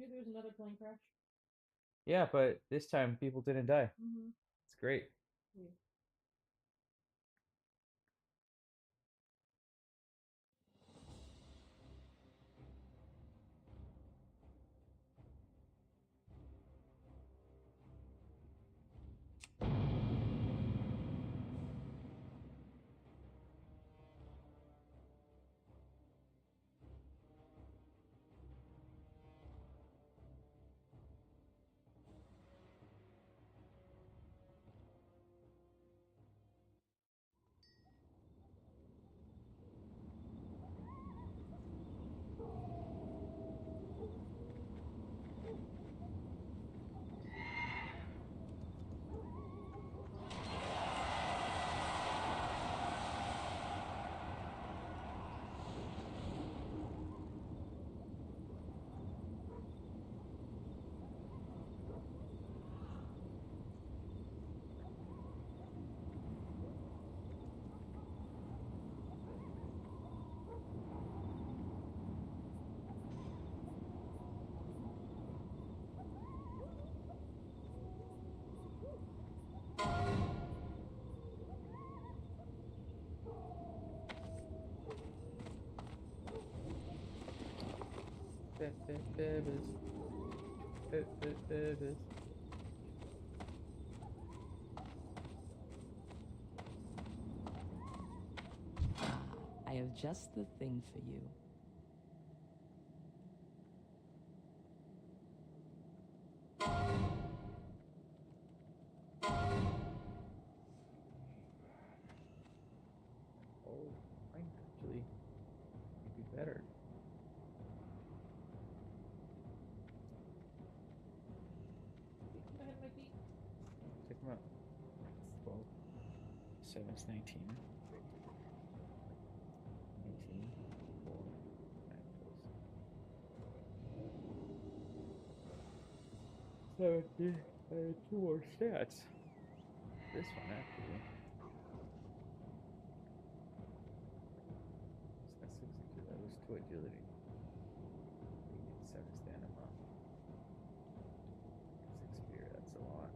hear there was another plane crash? Yeah, but this time people didn't die. Mm-hmm. It's great. Yeah. I have just the thing for you. Oh, might actually be better. Get ahead of my feet. Check them out. 12, 7's 19. 18, 4, 9 plus 17. Two more stats. This one actually. That's 62. That was 2 agility. 7 stamina. 6 spear. That's a lot.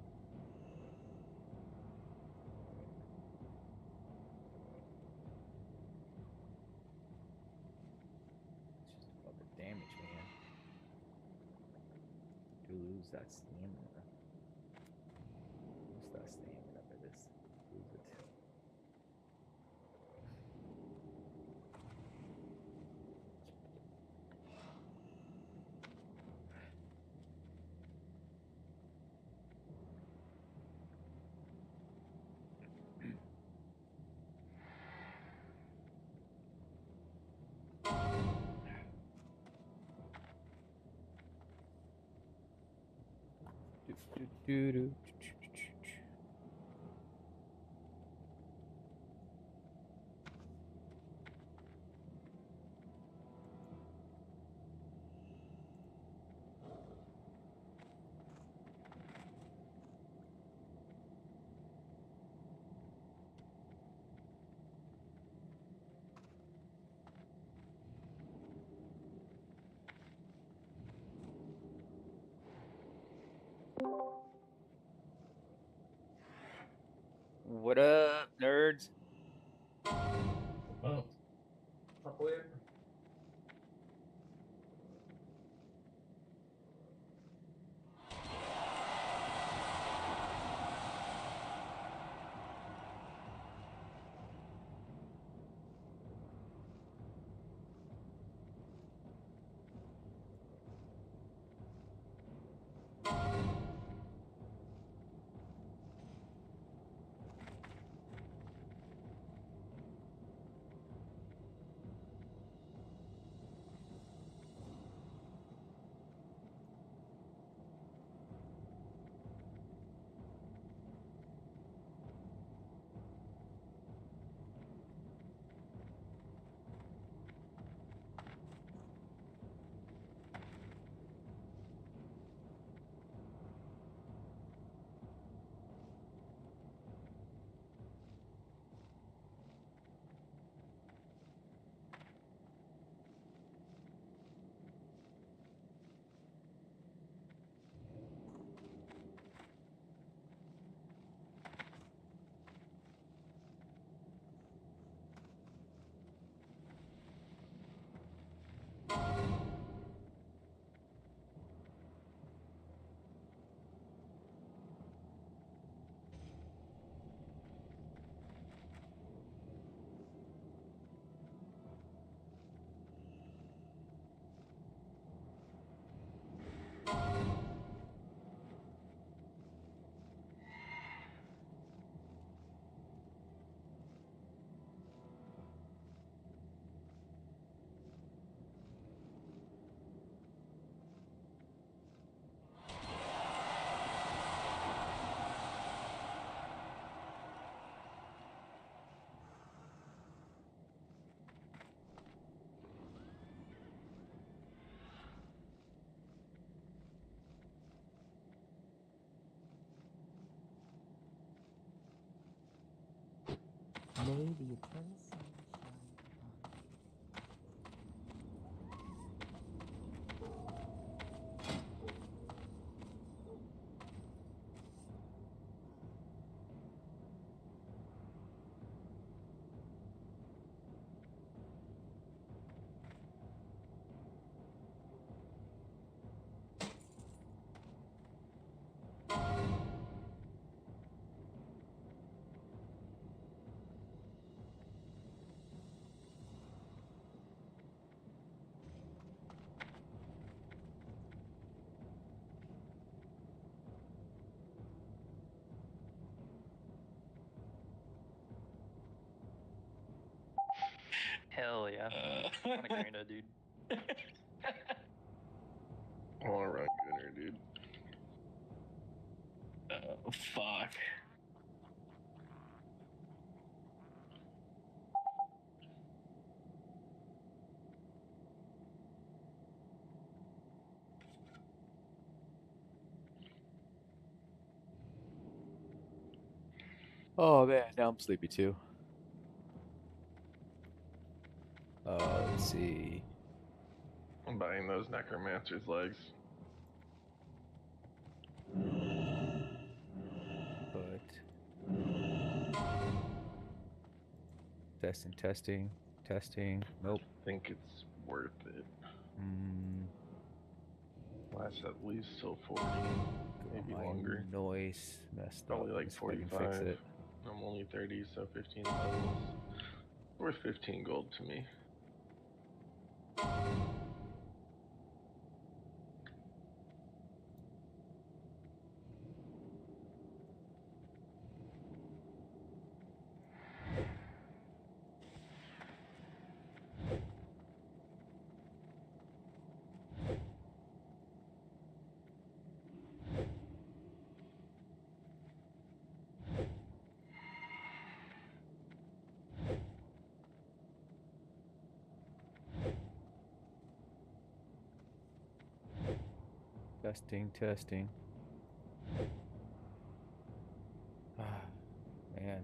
It's just about the damage, man. You lose that stamina. Lose that stamina for this. Lose it. do, do, do, do. May the eternal sun shine upon you. Hell yeah. What a granddad, dude. I want to run Gunner, dude. Oh, fuck. Oh man, now I'm sleepy too. Let's see. I'm buying those Necromancer's legs. But testing. Nope. I think it's worth it. Lasts at least till 40, maybe My longer. noise messed Probably up. like Let's see if I can 45. fix it. I'm only 30, so 15 levels. Worth 15 gold to me. Testing. Ah, man.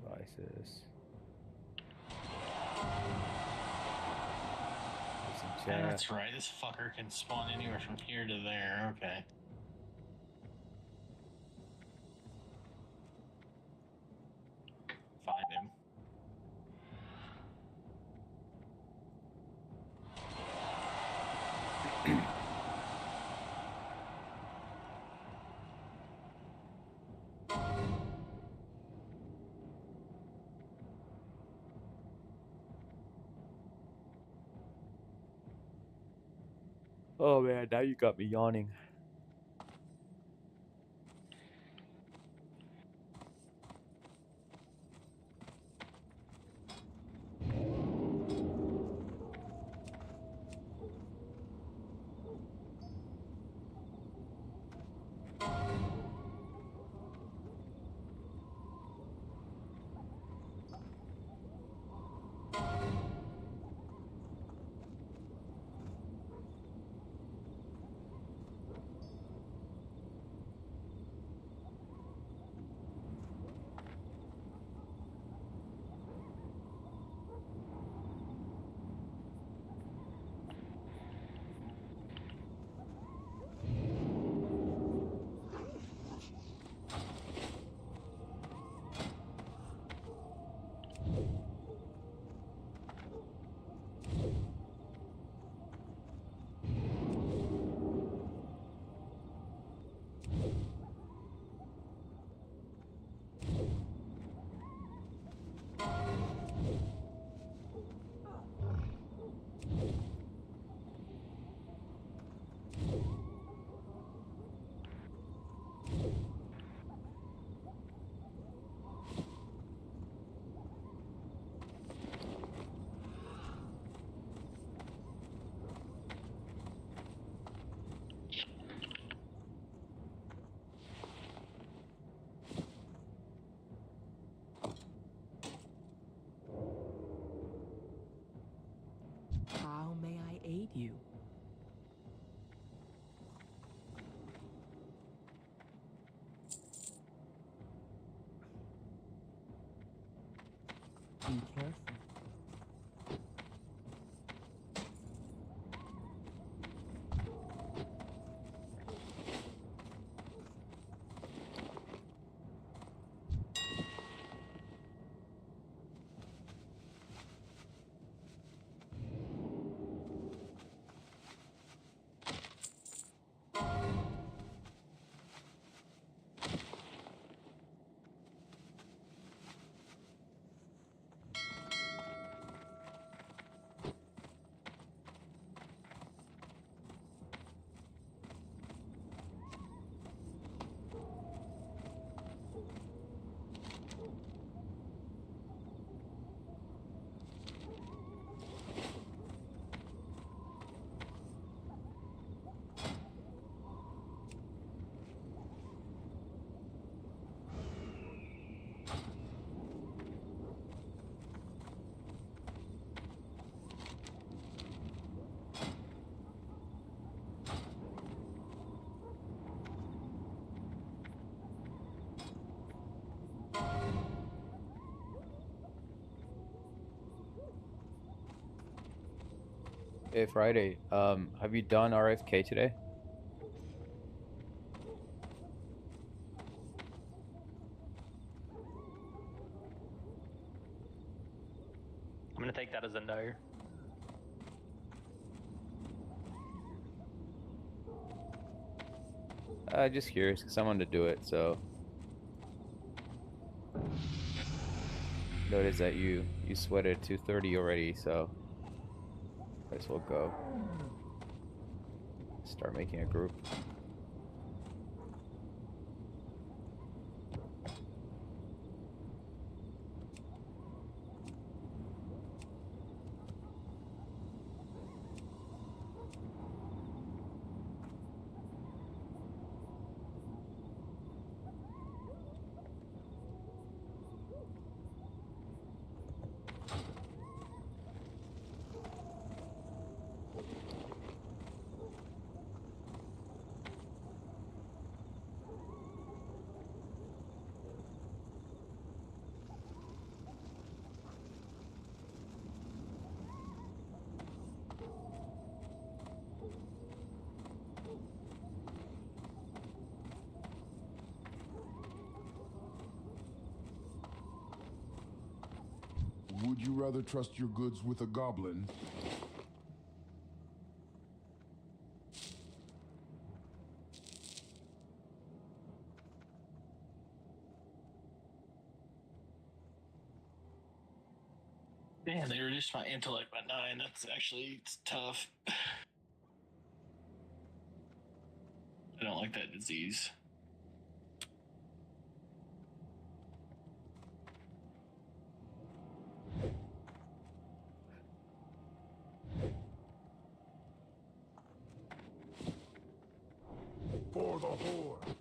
Devices. Yeah, that's right. This fucker can spawn anywhere from here to there. Okay. Find him. Oh man, now you got me yawning. Be careful. Hey, Friday. Have you done RFK today? I'm gonna take that as a no. Just curious, cause I wanted to do it. So notice that you sweated 230 already. So might as well go. Start making a group. Would you rather trust your goods with a goblin? Man, they reduced my intellect by 9. That's actually tough. I don't like that disease. For the Horde.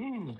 You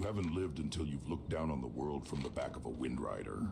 haven't lived until you've looked down on the world from the back of a Wind Rider.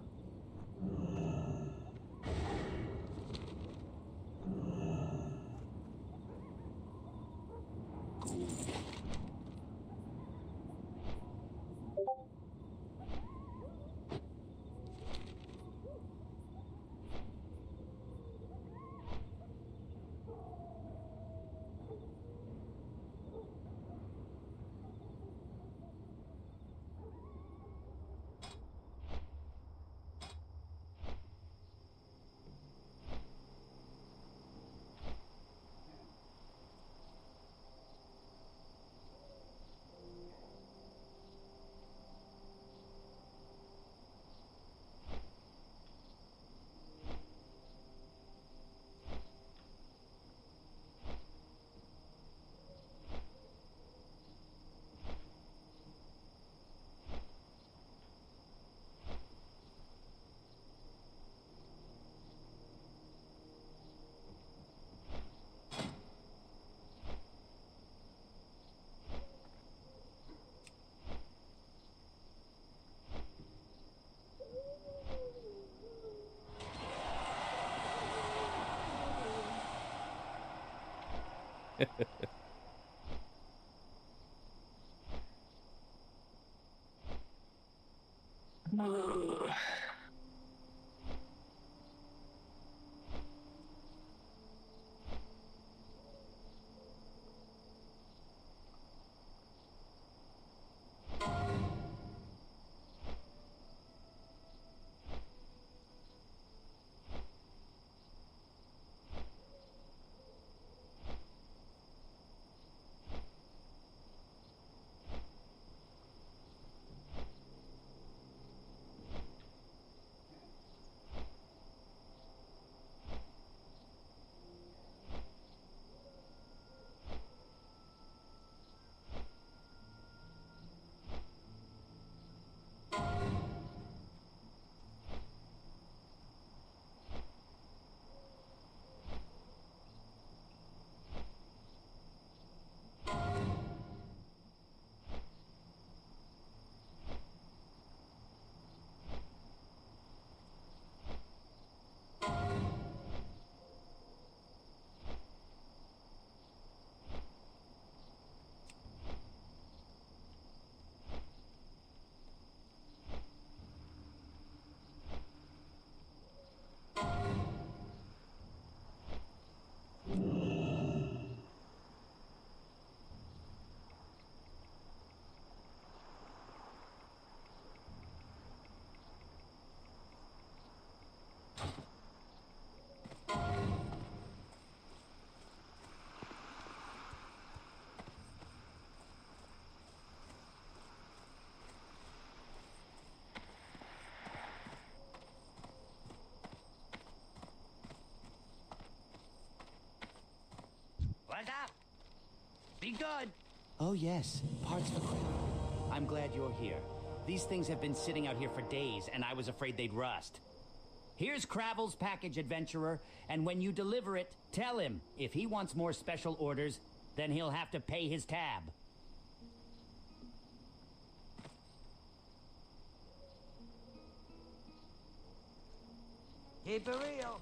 What's up? Be good. Oh, yes. Parts for crap. I'm glad you're here. These things have been sitting out here for days, and I was afraid they'd rust. Here's Cravel's package, adventurer, and when you deliver it, tell him if he wants more special orders, then he'll have to pay his tab. Keep it real.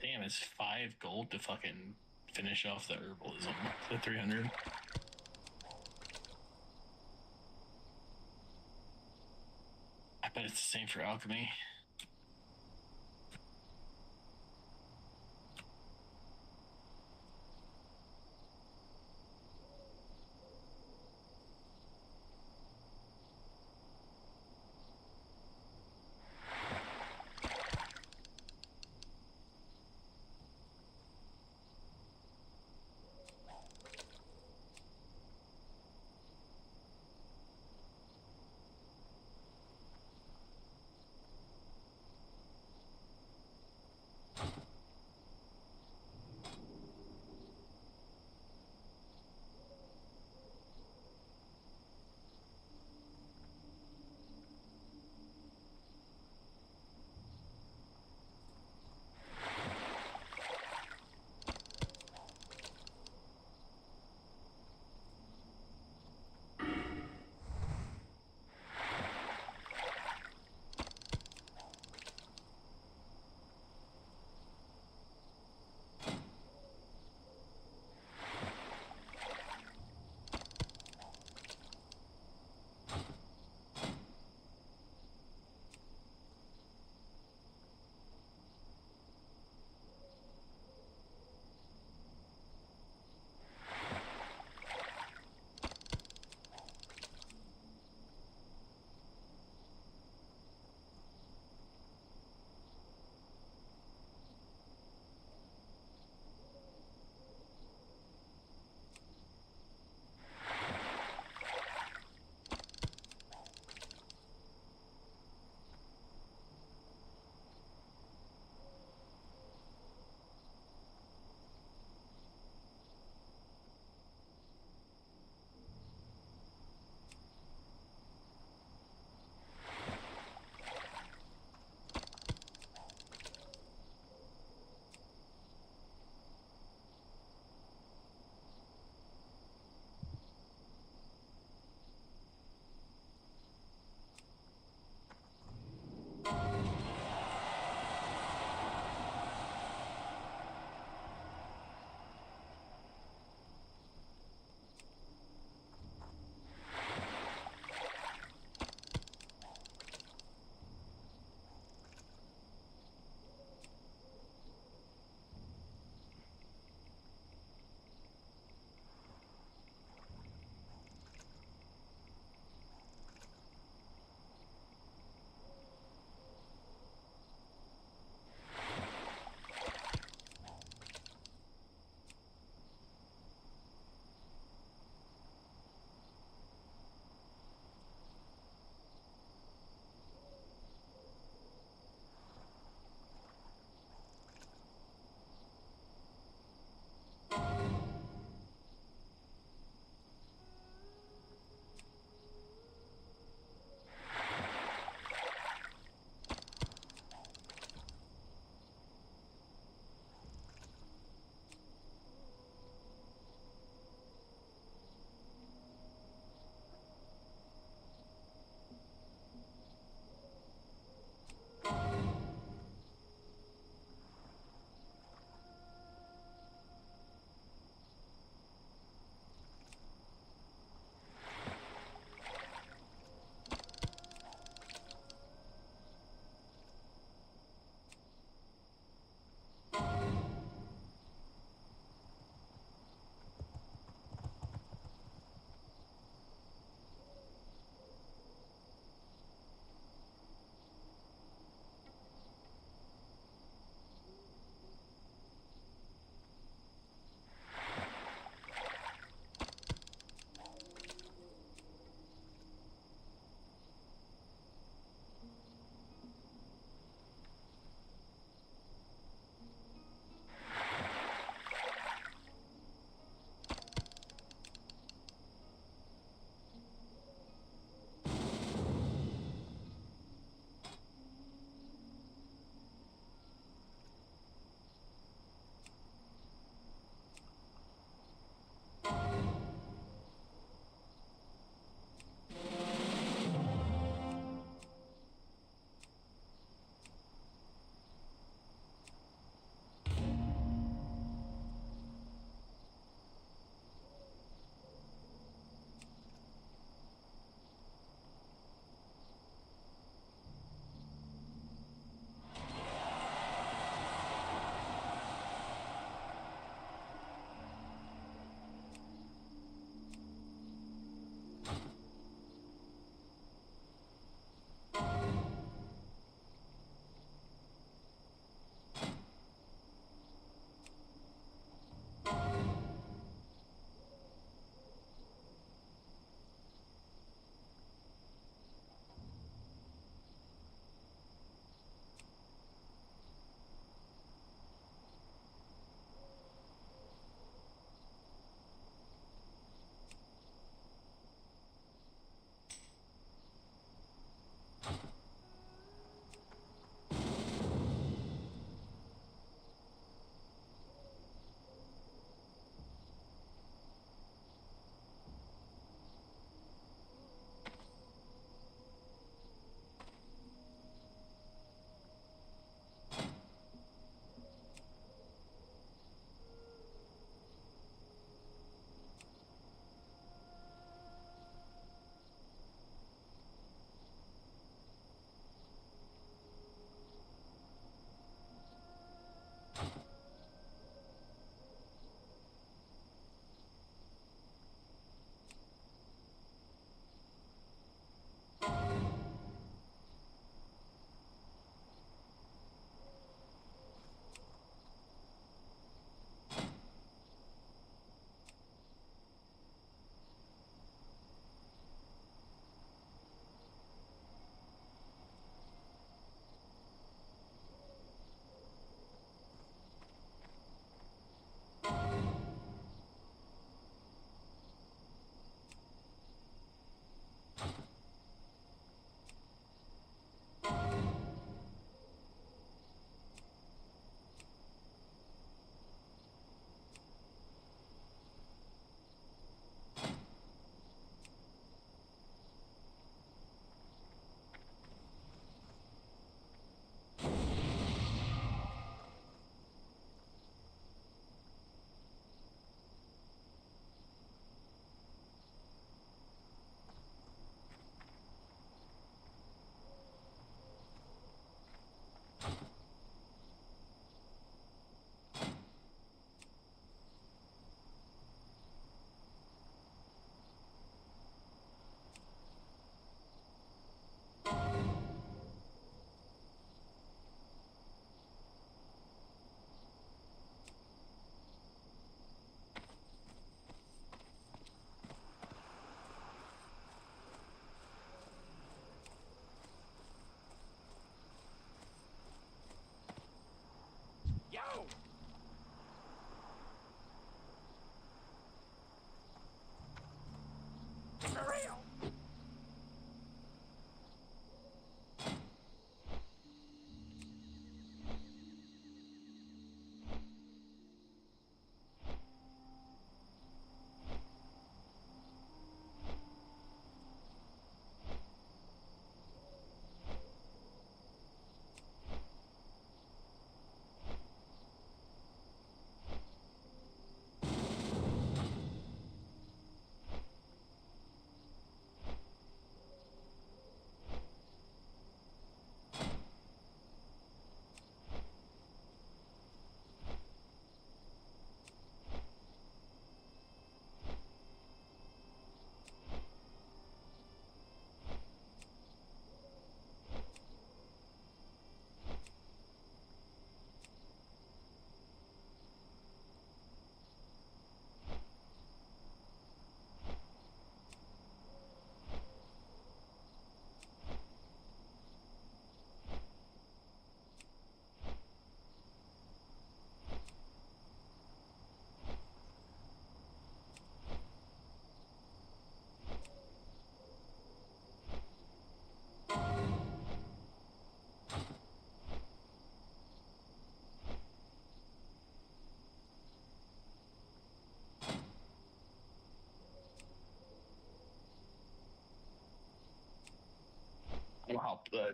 Damn, it's 5 gold to fucking finish off the herbalism. The 300. I bet it's the same for alchemy.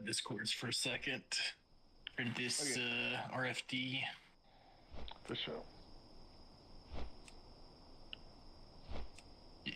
Discords for a second for this RFD. For sure. Yeah.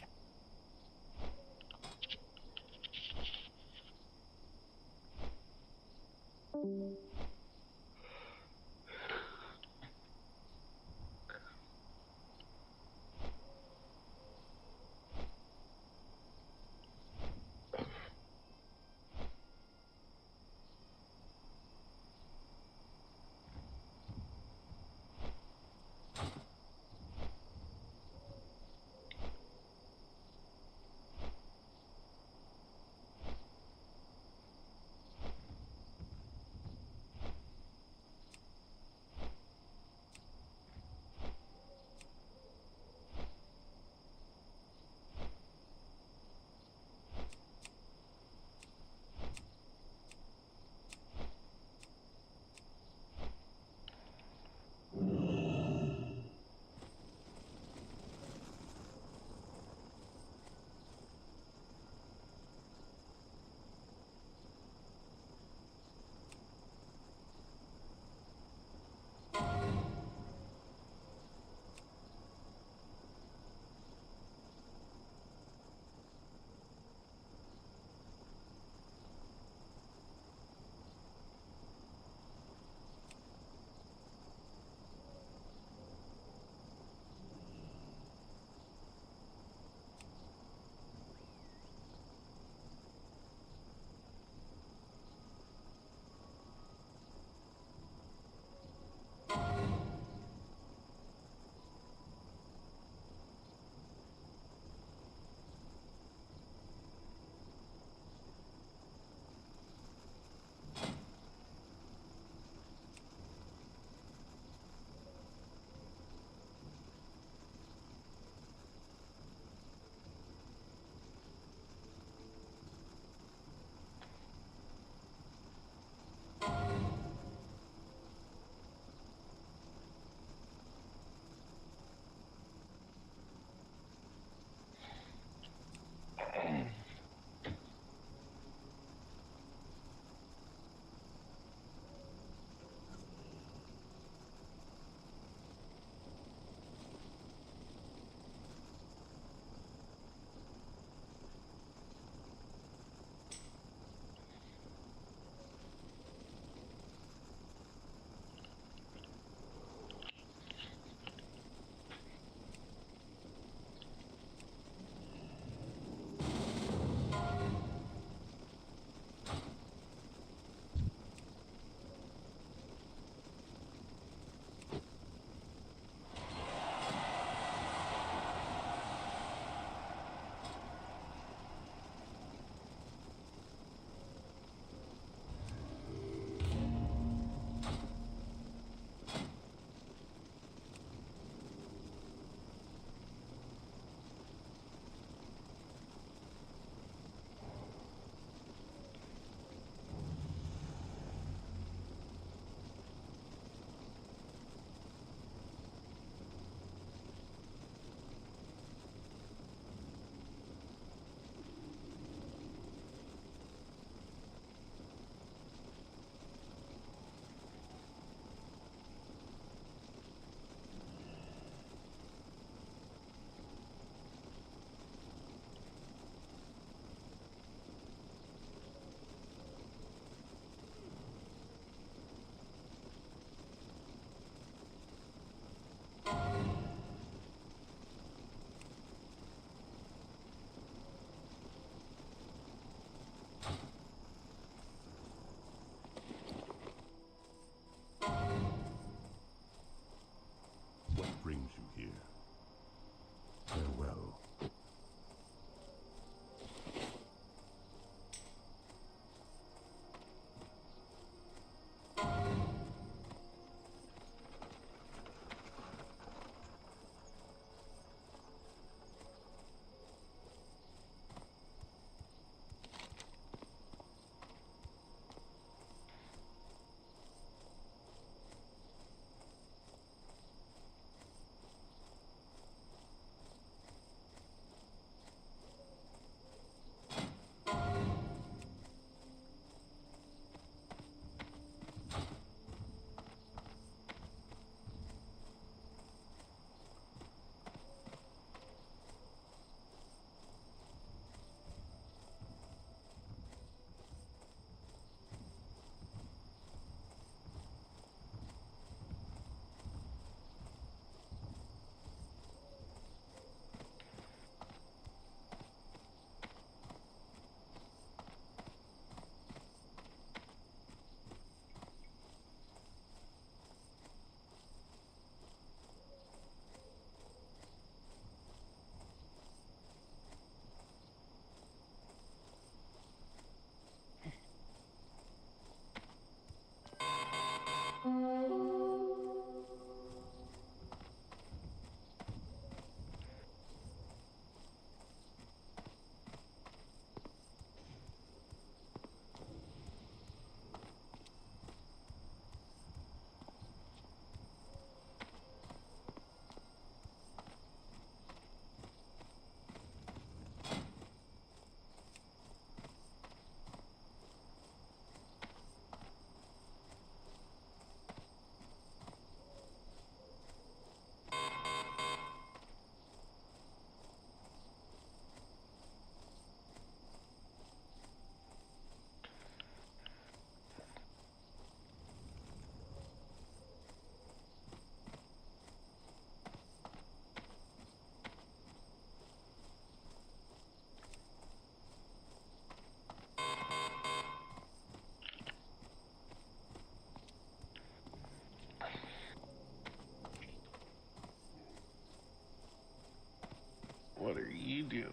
you doing?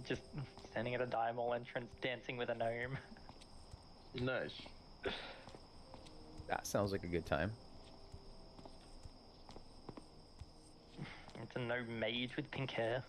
Just standing at a diamond entrance, dancing with a gnome. Nice. That sounds like a good time. It's a gnome mage with pink hair.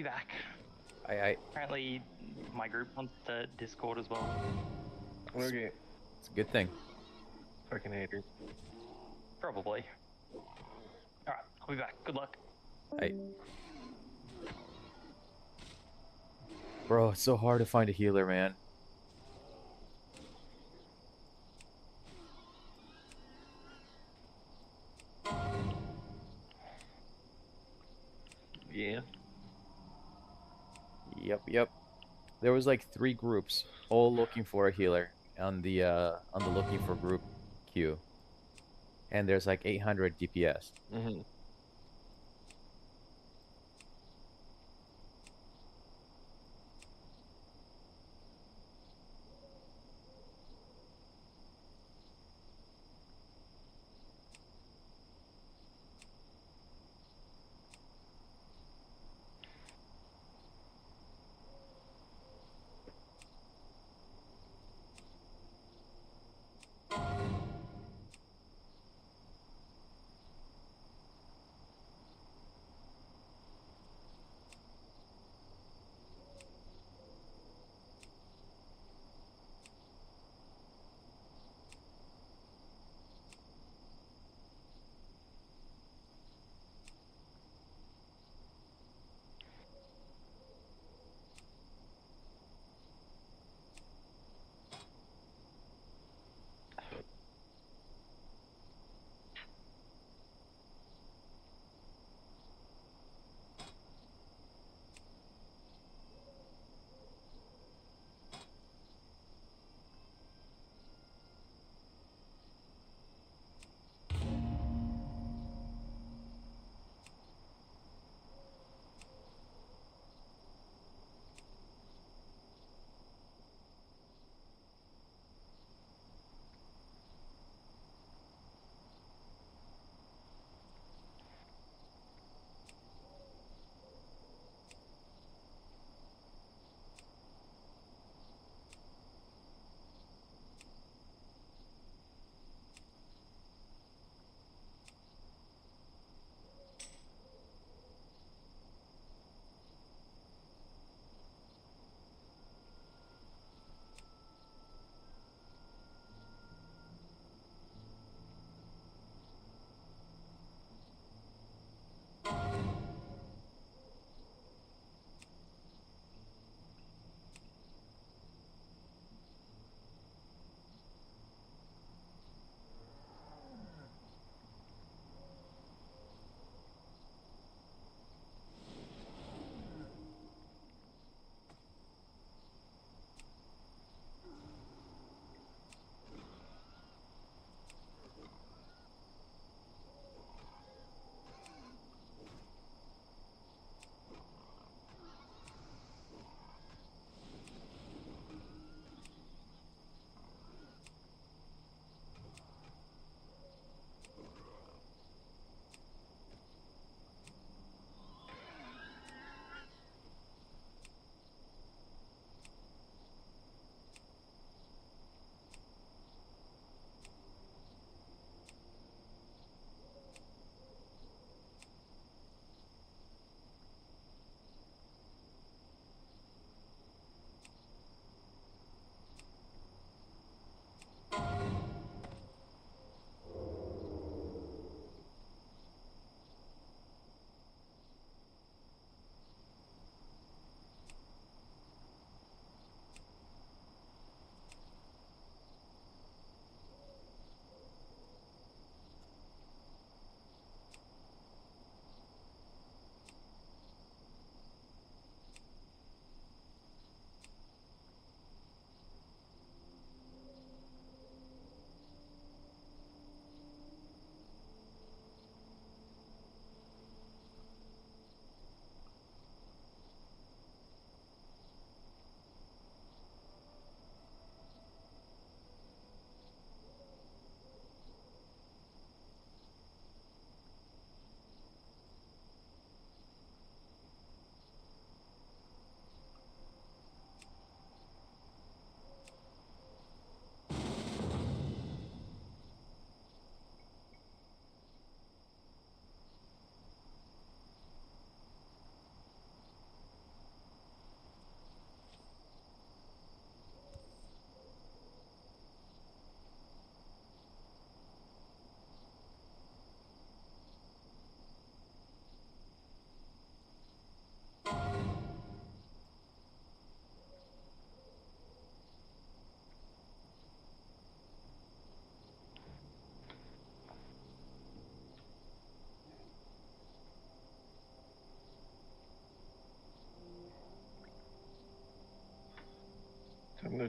be back. I Apparently, my group wants to Discord as well. Okay. it's a good thing. Fucking haters. Probably. Alright, I'll be back. Good luck. Bro, it's so hard to find a healer, man. Yeah. Yep. There was like 3 groups, all looking for a healer on the looking for group queue, and there's like 800 DPS. Mm-hmm.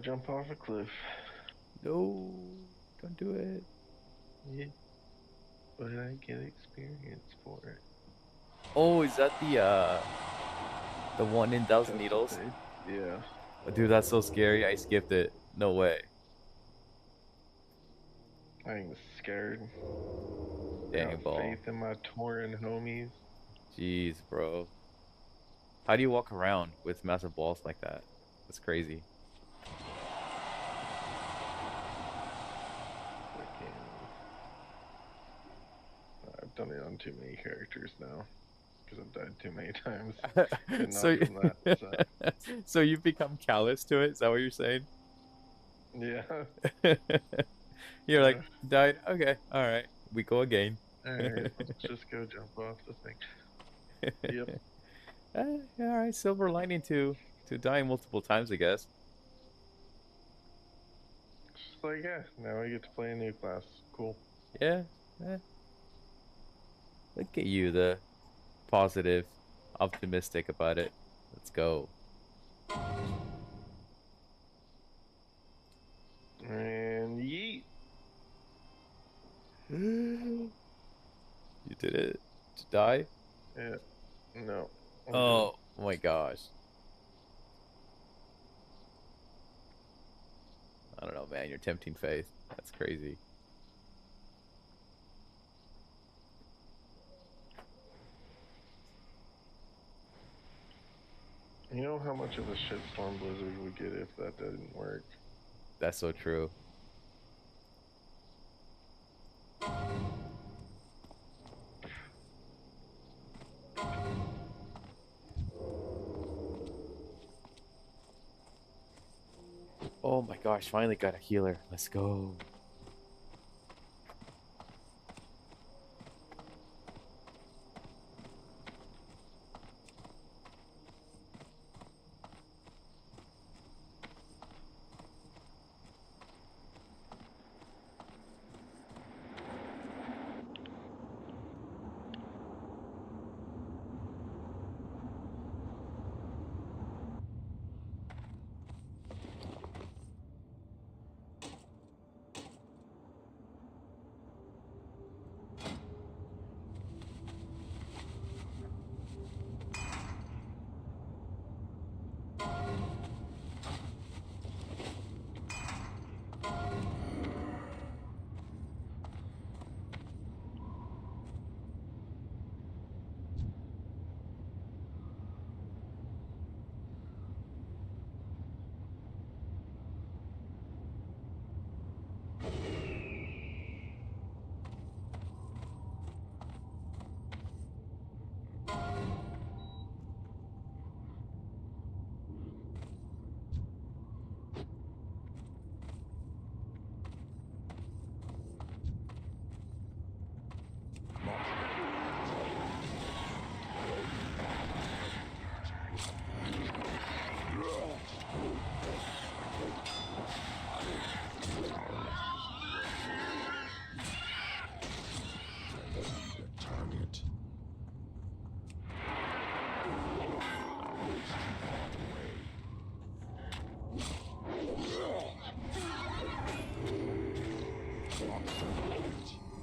jump off a cliff. No, don't do it. Yeah. But I get experience for it. Oh, is that the one in Thousand Needles? Yeah. Dude, that's so scary. I skipped it. No way. I'm scared. Dang, Got ball. faith in my Tauren homies. Jeez, bro. How do you walk around with massive balls like that? That's crazy. I've done it on too many characters now. Because I've died too many times. So, Enough from that, so. So you've become callous to it? Is that what you're saying? Yeah. You're like, died? Okay, alright. We go again. Alright, let's just go jump off the thing. Yep. Yeah, alright, silver lining to dying multiple times, I guess. Just like, yeah, now I get to play a new class. Cool. Yeah. Look at you, the positive, optimistic about it. Let's go. And yeet. You did it. To die? Yeah. No. Oh my gosh. I don't know, man. You're tempting fate. That's crazy. You know how much of a shitstorm Blizzard would get if that didn't work? That's so true. Oh my gosh, finally got a healer. Let's go.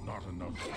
Not enough.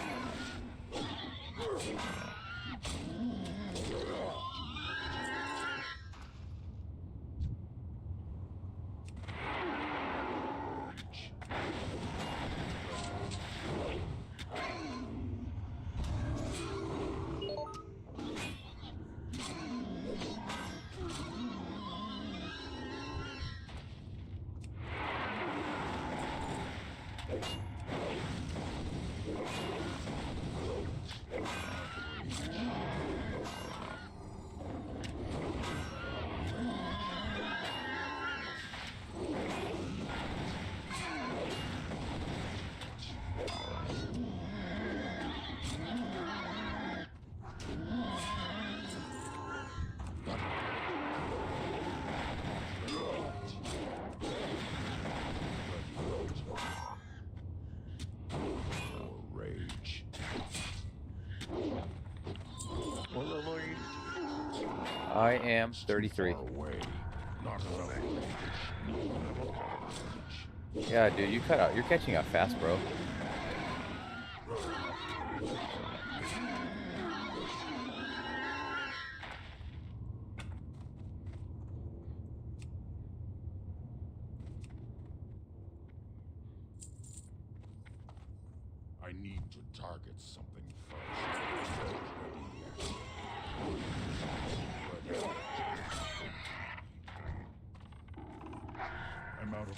I am 33. Far away. Not Yeah, dude, you cut out. You're catching up fast, bro. I need to target something first. I'm out of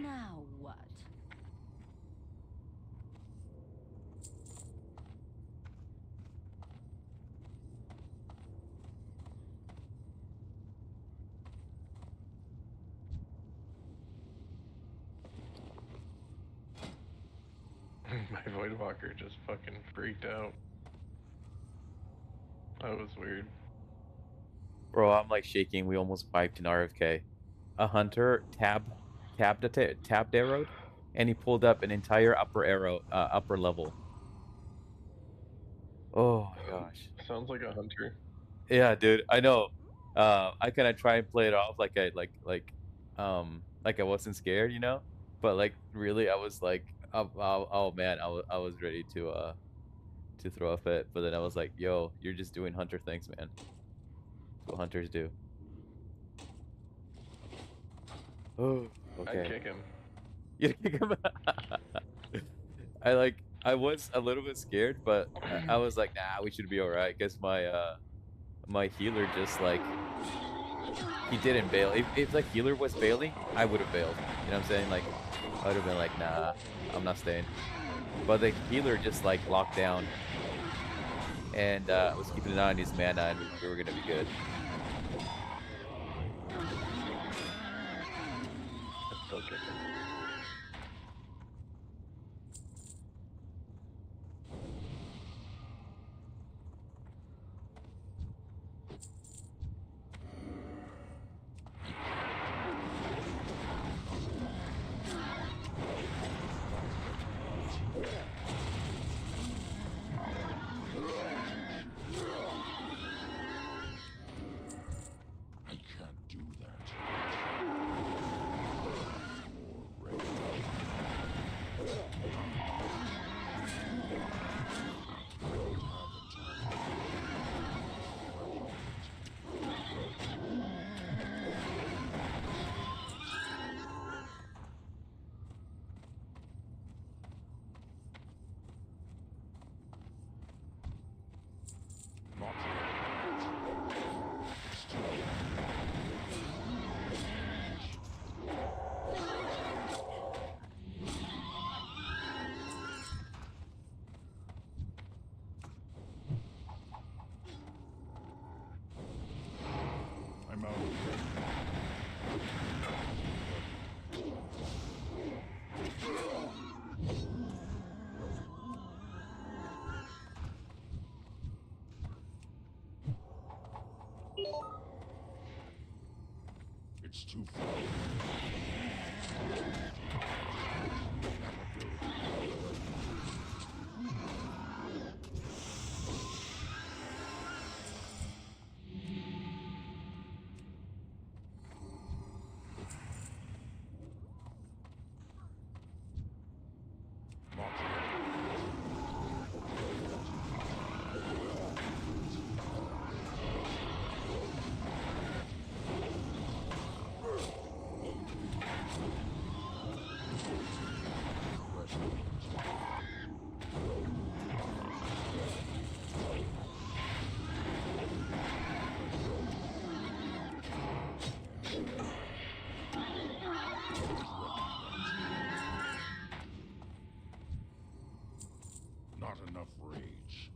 Now what? My Voidwalker just fucking freaked out. That was weird. Bro, I'm like shaking. We almost wiped an RFK. A hunter tabbed arrowed, and he pulled up an entire upper level. Oh my gosh. Sounds like a hunter. Yeah, dude. I know. I kind of try and play it off like like I wasn't scared, you know. But like really, I was like, oh man, I was ready to throw a fit. But then I was like, yo, you're just doing hunter things, man. That's what hunters do. Oh, okay. I'd kick him. You kick him. I was a little bit scared, but I was like, nah, we should be alright. Guess my healer just like he didn't bail. If the healer was bailing, I would have bailed. You know what I'm saying? Like I would have been like, nah, I'm not staying. But the healer just like locked down and was keeping an eye on his mana, and we were gonna be good. I'd still kick him. I can't do that. I'm out of breath. It's too far. Not enough rage.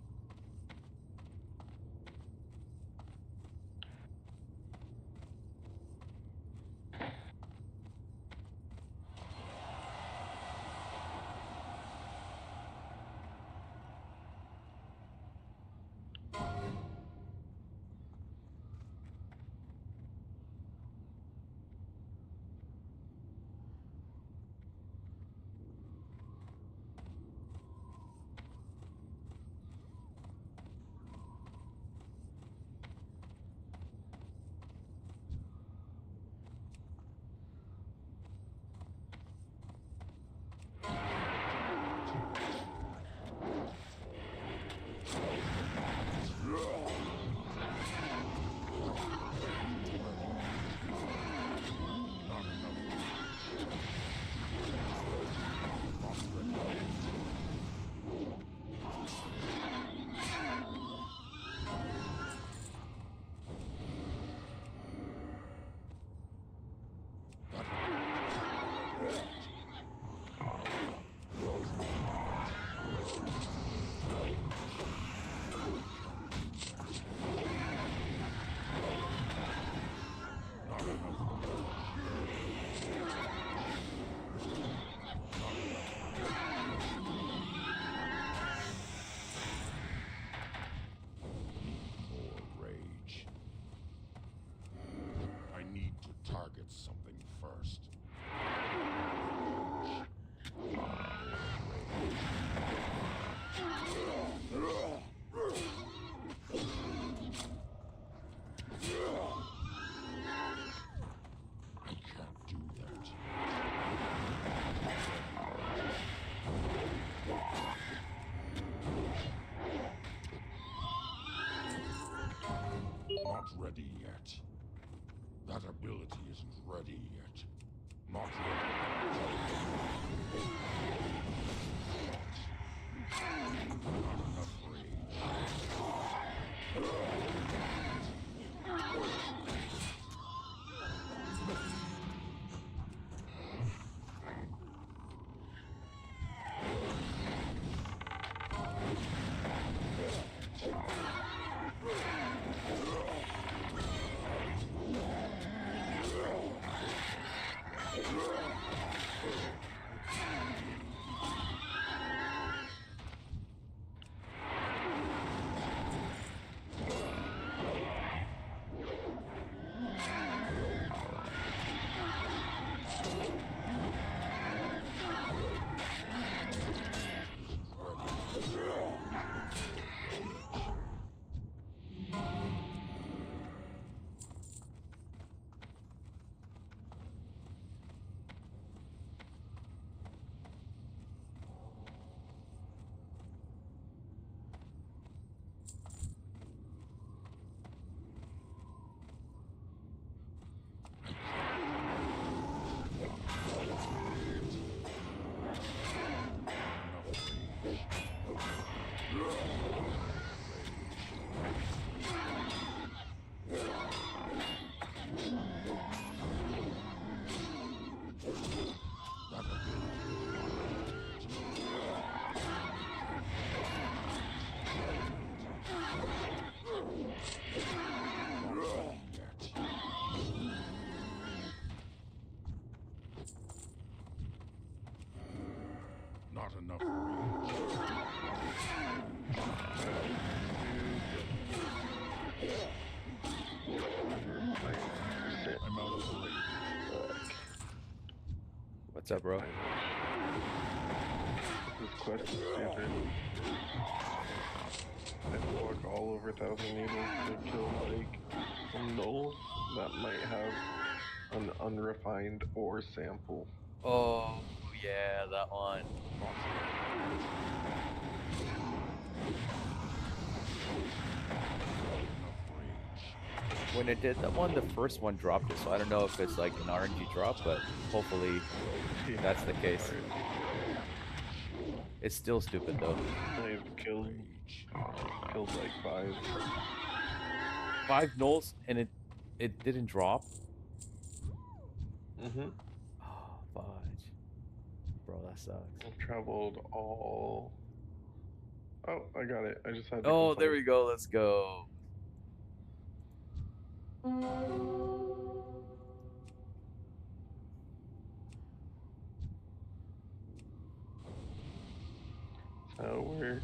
ready yet. Not ready. Not enough I'm out of range. What's up, bro? This quest is stupid. I have to walk all over 1,000 needles to kill like some gnolls that might have an unrefined ore sample. Oh, yeah, that one. When it did that one, the first one dropped it, so I don't know if it's like an RNG drop, but hopefully that's the case. It's still stupid though. I've killed like 5. 5 gnolls and it didn't drop. Mm-hmm. Oh, fudge. Bro, that sucks. I've traveled all... Oh, I got it. I just had to Oh, complete. there we go. Let's go. That's how it works.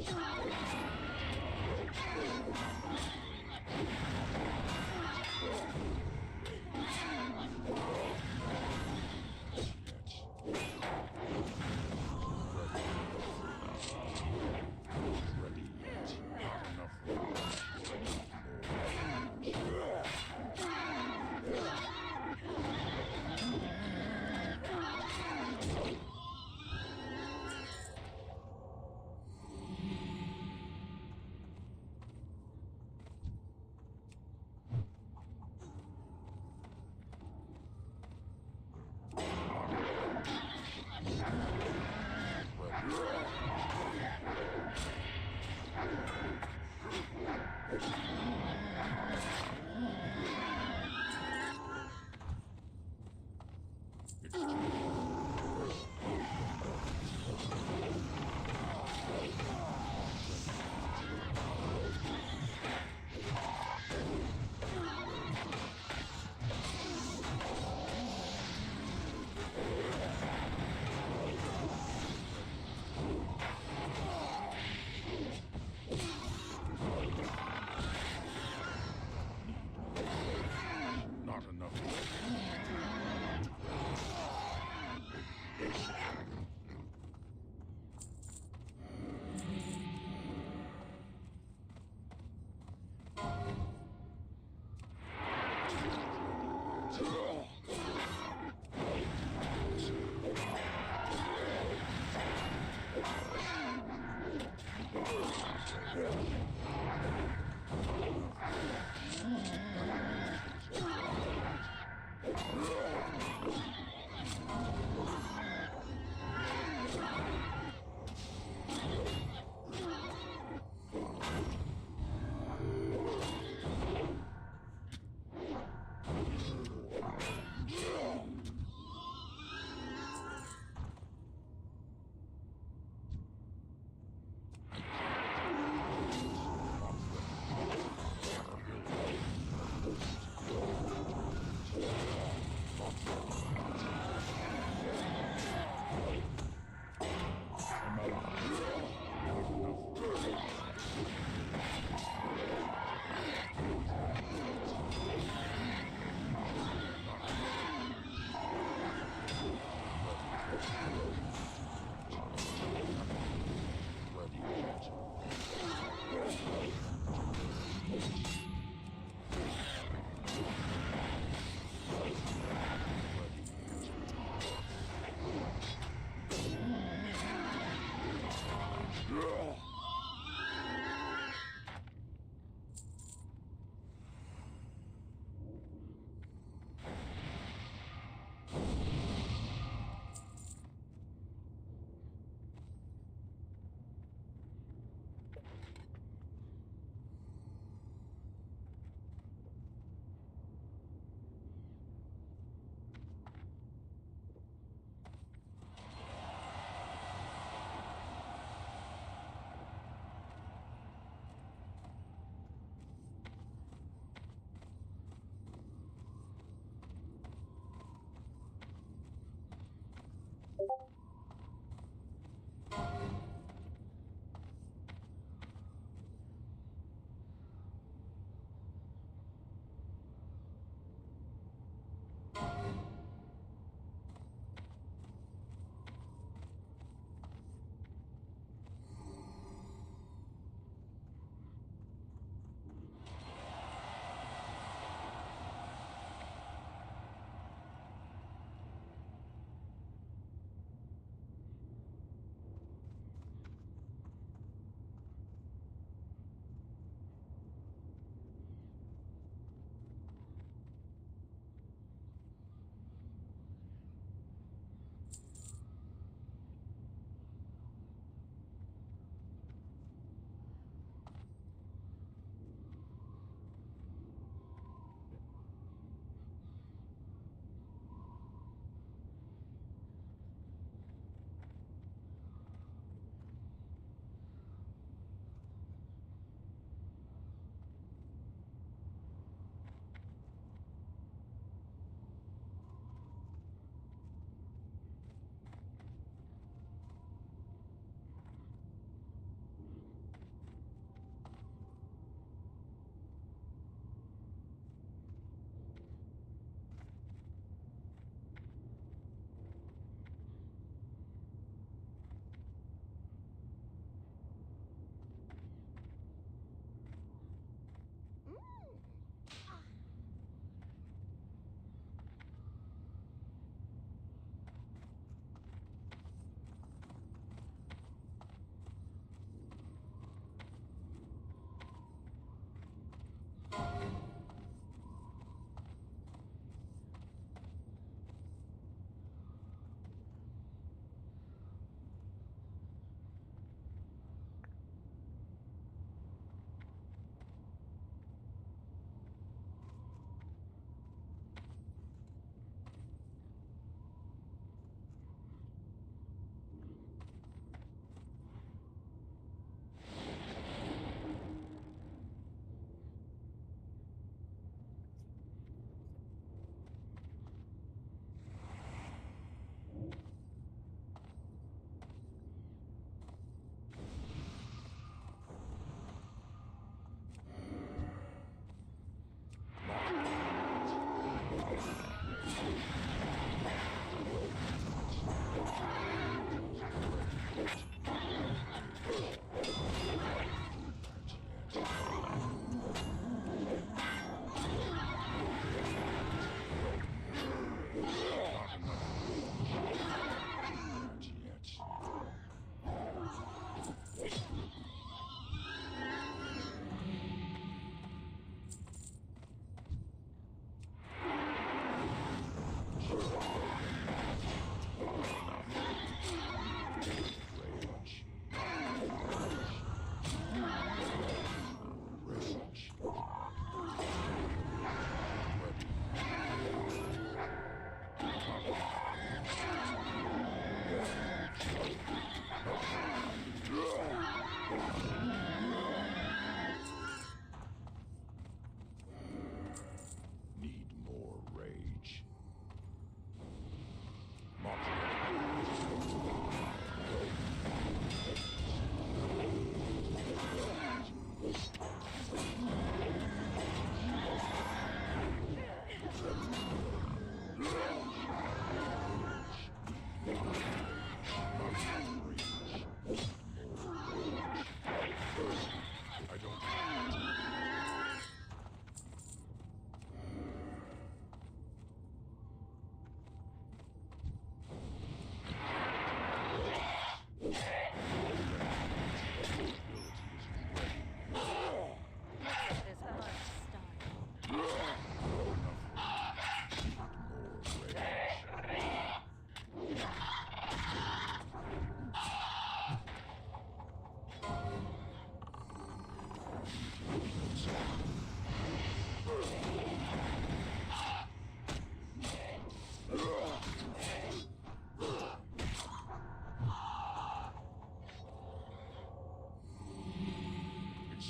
Not enough.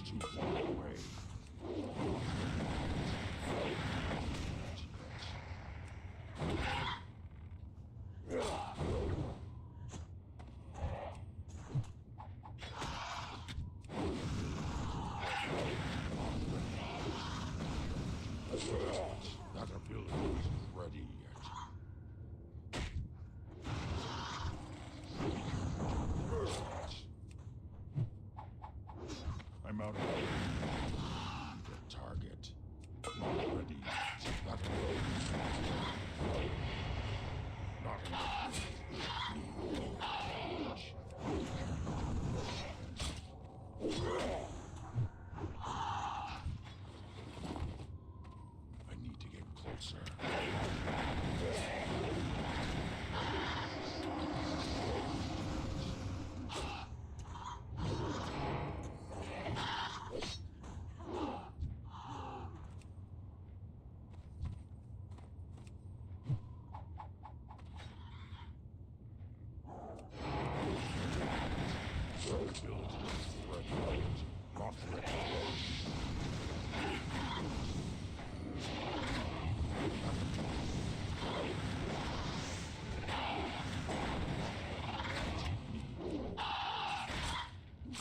It's too far away. That ability isn't ready yet. I'm out of the target. Not ready yet. That ability not enough. I need to get closer.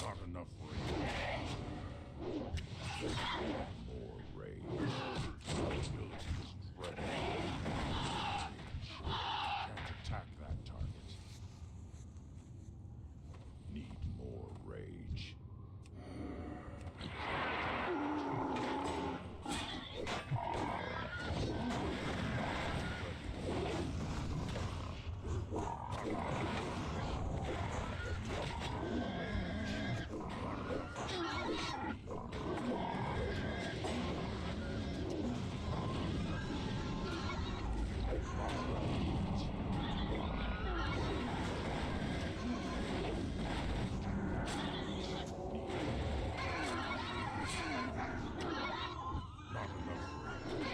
Not enough rage. More rage. Ability isn't ready. Can't attack that target. Need more rage. Not enough rage.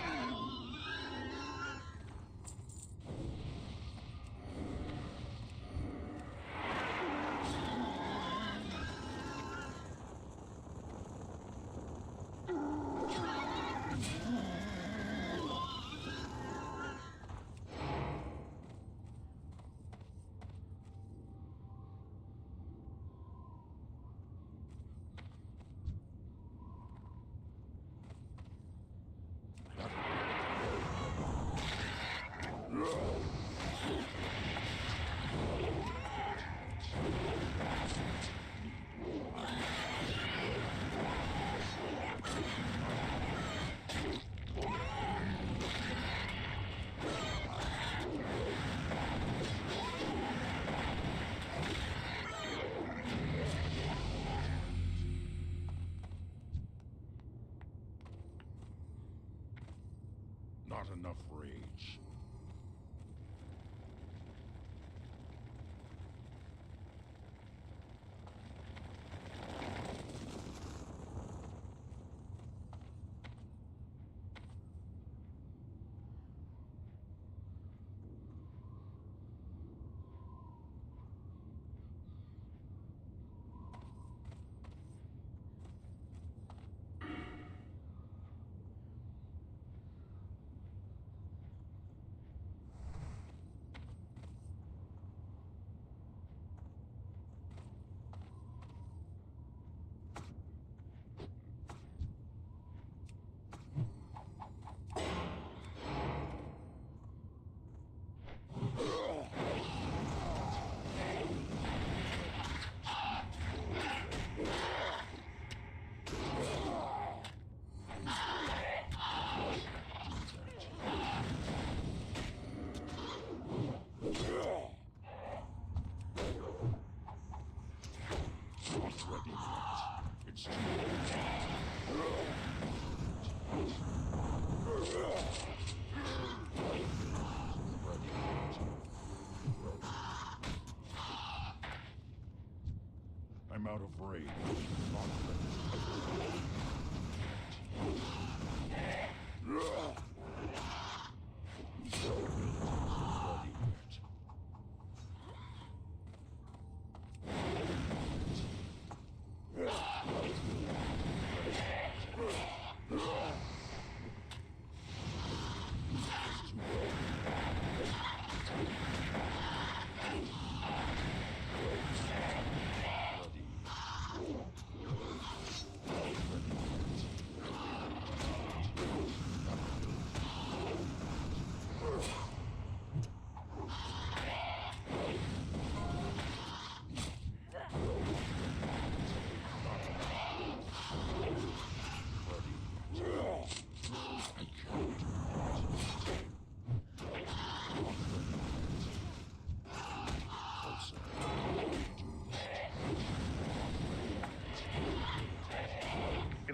Not enough rage. I'm out of rage. Not ready.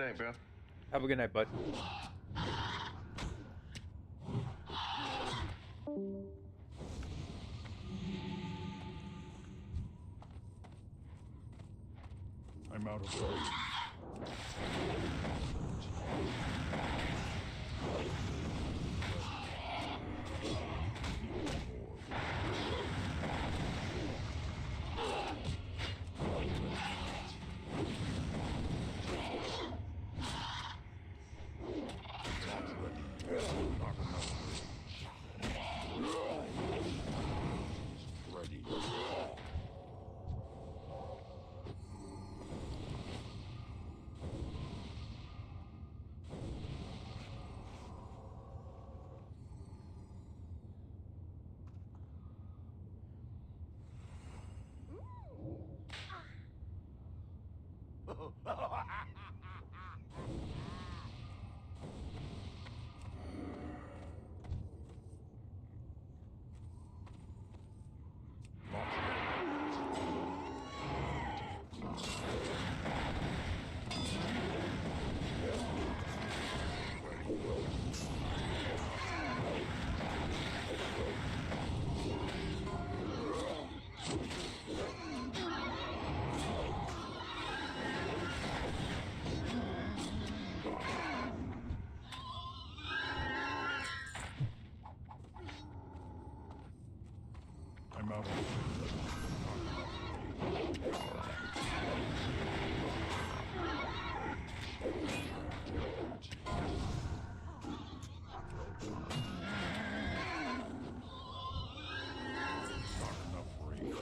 night, bro. Have a good night, bud. I'm out of range. Ready. I'm out of not enough range.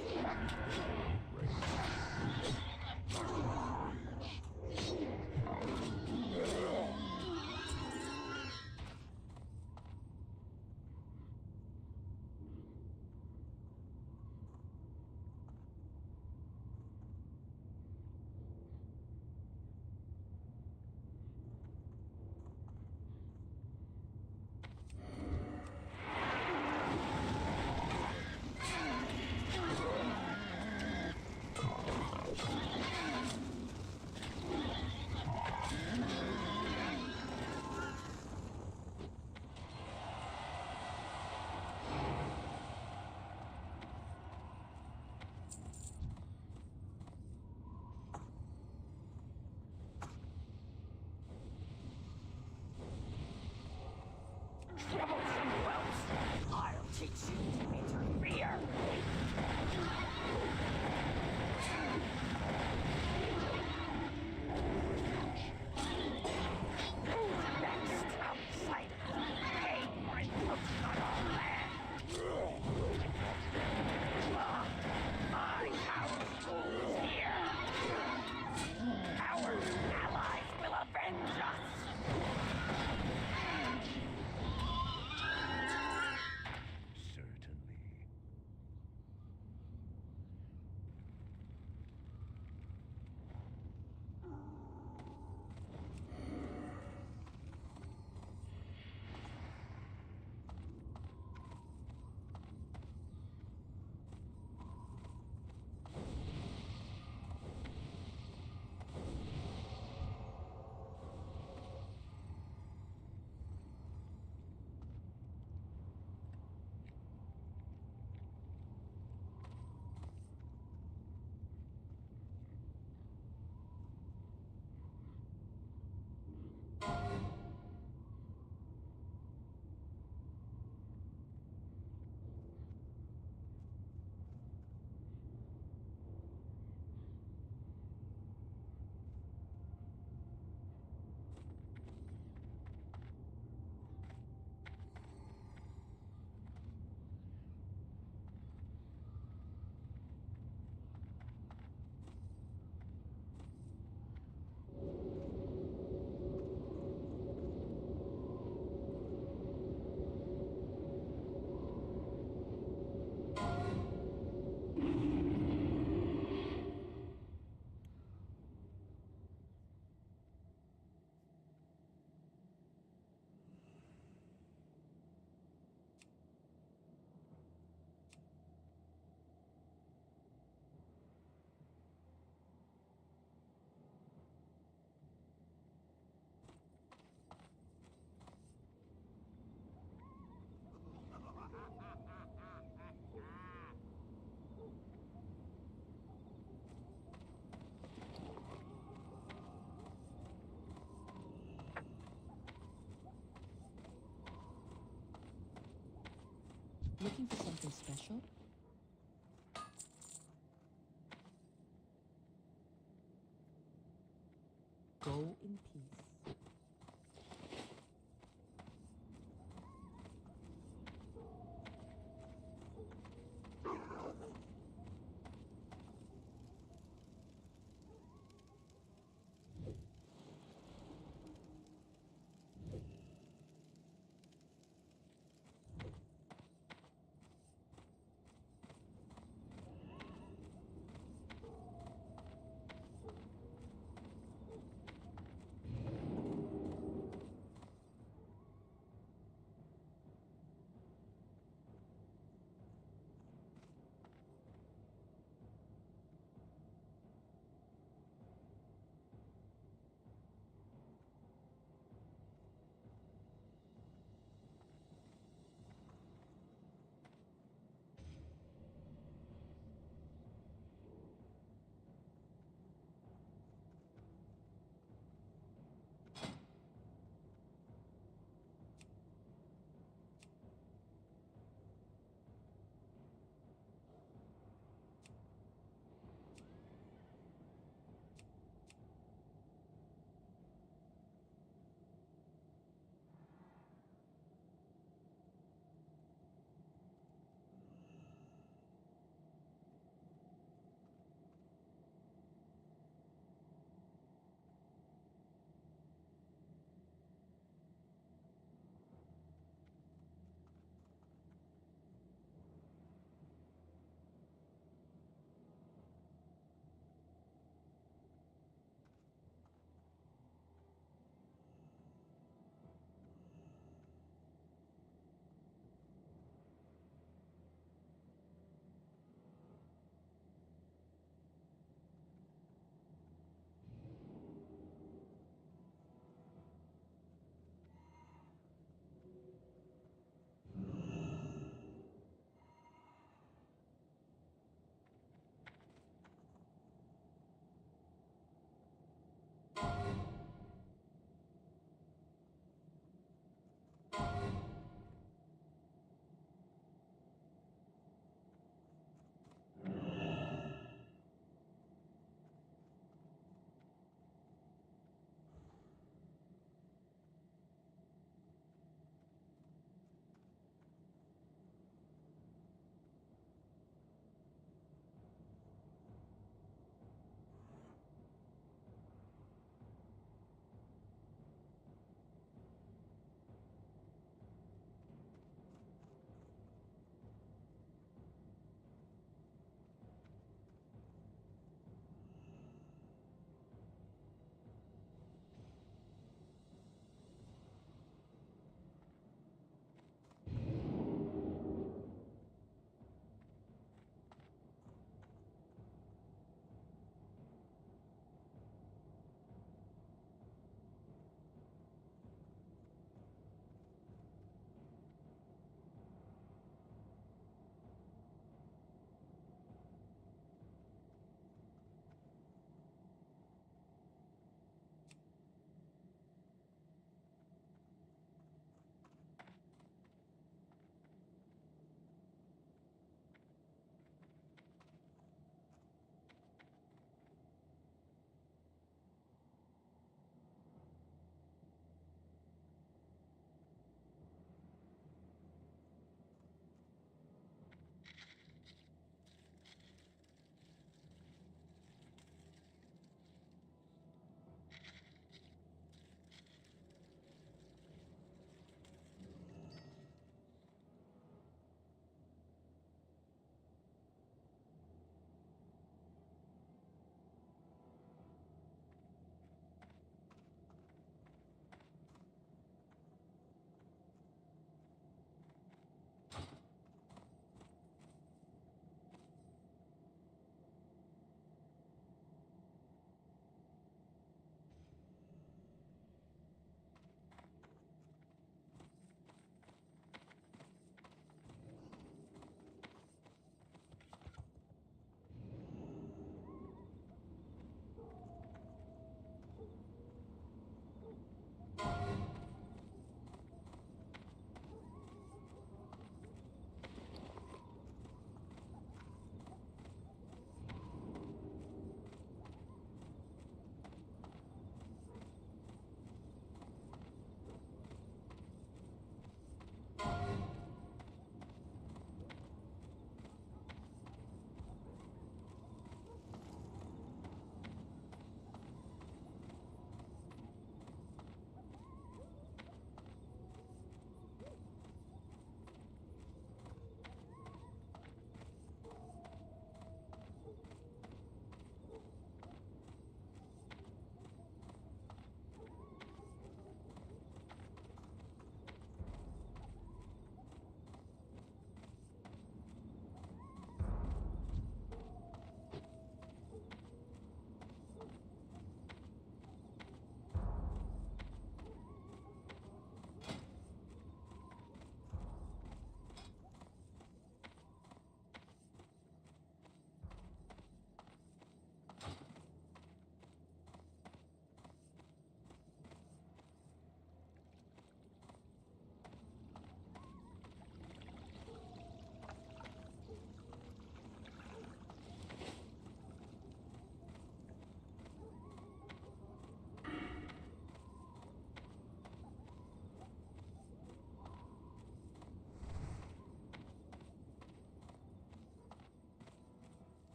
Looking for something special? Go in peace.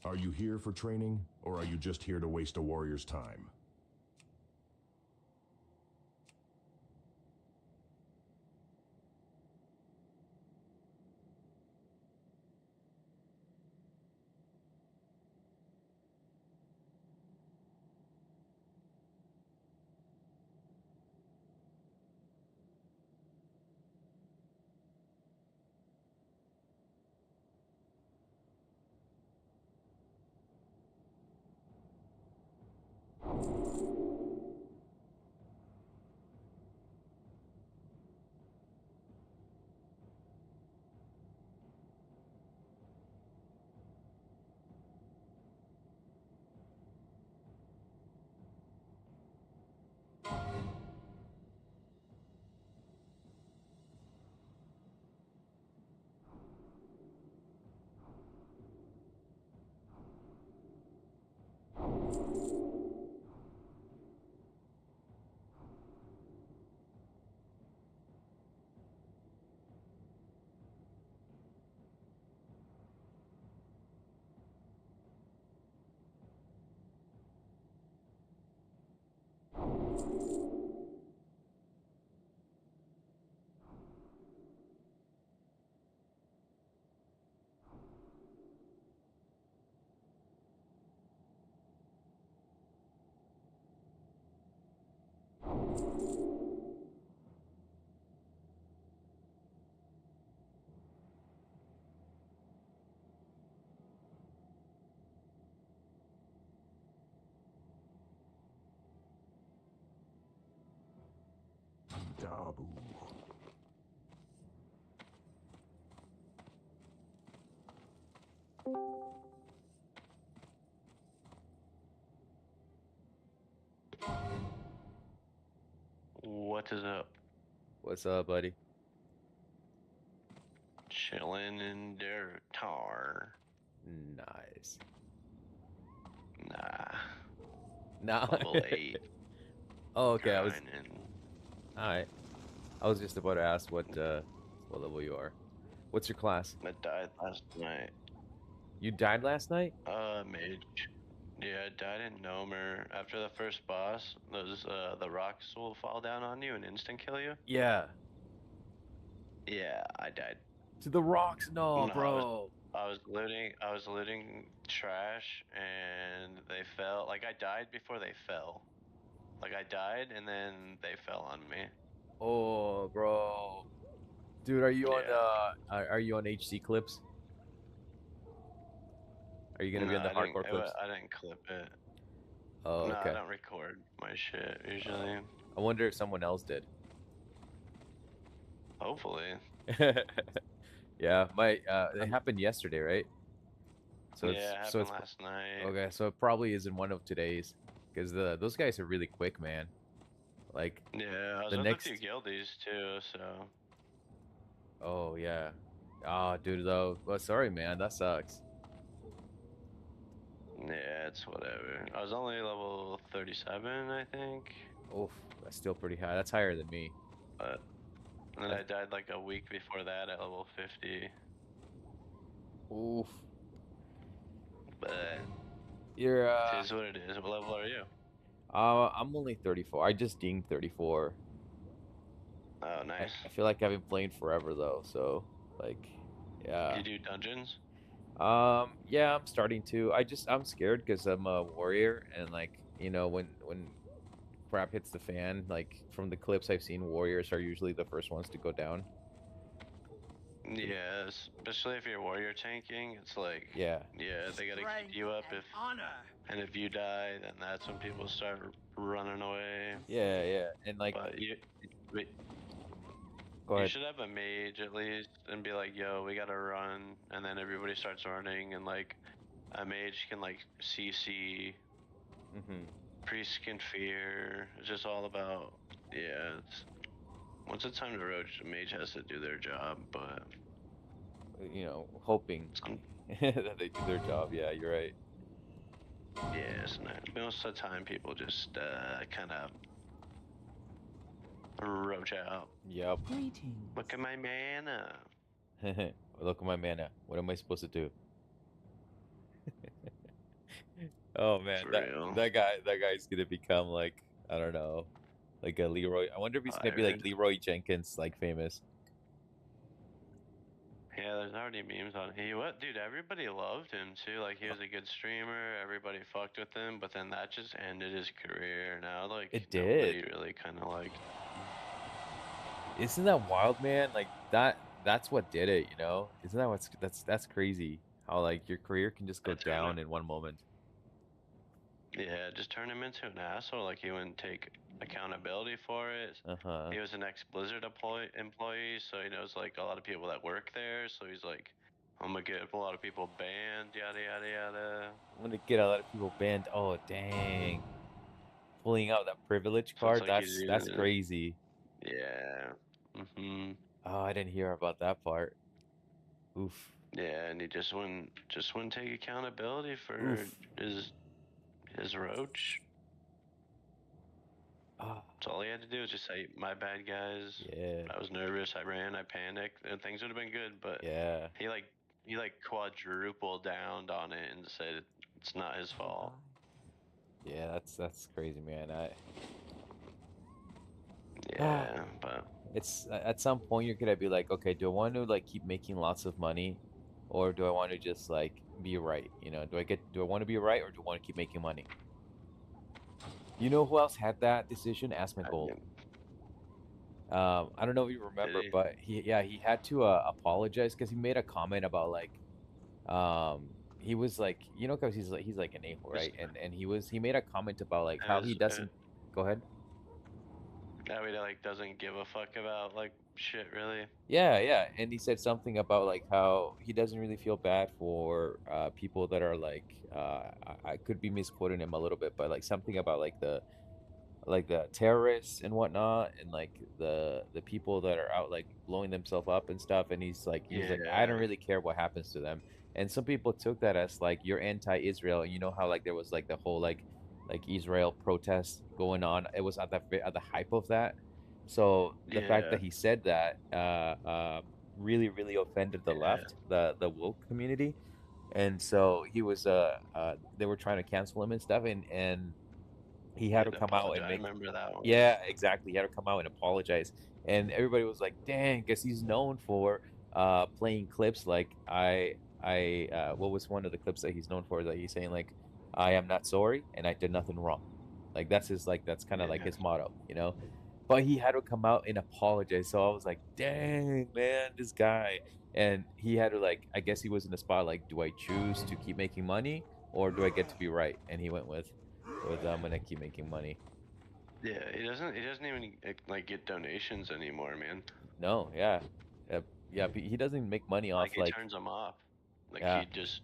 Are you here for training, or are you just here to waste a warrior's time? Dabu. What is up? What's up, buddy? Chilling in their tar. Nice. Nah. Nah. Level 8. Oh, okay. I was. grinding. All right. I was just about to ask what level you are. What's your class? I died last night. You died last night? Mage. Yeah, I died in Nomer. After the first boss, those the rocks will fall down on you and instant kill you. Yeah. Yeah, I died. To the rocks? No, No, bro. I was looting trash and they fell. Like I died before they fell. Like I died and then they fell on me. Oh, bro. Dude, are you on are you on HC clips? Are you gonna be on the hardcore clips? I didn't clip it. Oh, No, okay. I don't record my shit usually. I wonder if someone else did. Hopefully. Yeah, it happened yesterday, right? So Yeah, it happened last night. okay, so it probably isn't one of today's, because those guys are really quick, man. Like Yeah, I was the with next. a few guildies too, so. Oh yeah. Ah, dude, though. Well, sorry, man. That sucks. Yeah, it's whatever. I was only level 37, I think. Oof, that's still pretty high. That's higher than me. But and then I died like a week before that at level 50. Oof. But You're it is what it is. What level are you? I'm only 34. I just dinged 34. Oh, nice. I feel like I've been playing forever though, so like, yeah. You do dungeons? Yeah, I'm starting to. I'm scared because I'm a warrior, and like, you know, when crap hits the fan, like from the clips I've seen, warriors are usually the first ones to go down. Yeah, especially if you're warrior tanking, it's like, Yeah. yeah, they gotta keep you up and if you die, then that's when people start running away. Yeah, yeah, and like, But go you ahead. should have a mage at least and be like, yo, we gotta run, and then everybody starts running, and like a mage can like CC, priest can fear. It's just all about, yeah. Once it's time to roach, the mage has to do their job, but You know, hoping that they do their job. Yeah, you're right. yeah, it's not. Most of the time, people just kind of roach out. Yep. Greetings. Look at my mana. Look at my mana. What am I supposed to do? Oh man, For that real. that guy's gonna become like, I don't know, like a Leroy. I wonder if he's I gonna be like heard. Leroy Jenkins, like famous. Yeah, there's already memes on what, dude, everybody loved him too. Like he was a good streamer, everybody fucked with him, but then that just ended his career. Now like It nobody did. really kinda like Isn't that wild, man? Like that's what did it, you know? Isn't that what's that's crazy? How like your career can just go it turned him down in one moment. yeah, just turned him into an asshole. Like he wouldn't take accountability for it. Uh-huh. He was an ex-Blizzard employee, so he knows like a lot of people that work there. So he's like, I'm gonna get a lot of people banned, yada yada yada. I'm gonna get a lot of people banned. Oh dang. Pulling out that privilege So it's card, like he's that's using it. crazy. Yeah. Oh, I didn't hear about that part. Oof. Yeah, and he just wouldn't take accountability for Oof. his roach. Ah, That's all he had to do was just say, "My bad, guys. yeah. I was nervous. I ran. I panicked, and things would have been good." But Yeah. he like quadrupled down on it and said it's not his fault. Yeah, that's crazy, man. Yeah, but It's at some point you're gonna be like, okay, do I want to like keep making lots of money, or do I want to just like be right? You know, do I want to be right, or do I want to keep making money? You know who else had that decision? Asmongold. I don't know if you remember, he? but he had to apologize because he made a comment about like, he was like, you know, because he's like an a-hole, right? And he made a comment about like how he doesn't. Go ahead. That way, like doesn't give a fuck about like shit, really. Yeah, yeah, and he said something about like how he doesn't really feel bad for people that are like I could be misquoting him a little bit, but like something about like the terrorists and whatnot, and like the people that are out like blowing themselves up and stuff. And he's like I don't Yeah. really care what happens to them. And some people took that as like you're anti-Israel. You know how like there was like the whole like Israel protest going on. It was at the hype of that. So the fact Yeah. that he said that really really offended the left, the woke community. And so he was they were trying to cancel him and stuff, and he had to come out and I make remember that one. yeah, exactly, he had to come out and apologize. And everybody was like, dang, because he's known for playing clips like what was one of the clips that he's known for, that he's saying like, I am not sorry and I did nothing wrong. Like that's his like that's kind of like his motto, you know. But he had to come out and apologize. So I was like, dang, man, this guy. And he had to like, I guess he was in a spot like, do I choose to keep making money or do I get to be right? And he went with I'm gonna keep making money. Yeah, he doesn't even like get donations anymore, man. No, yeah, yeah. But he doesn't make money off He turns them off. Like yeah. he just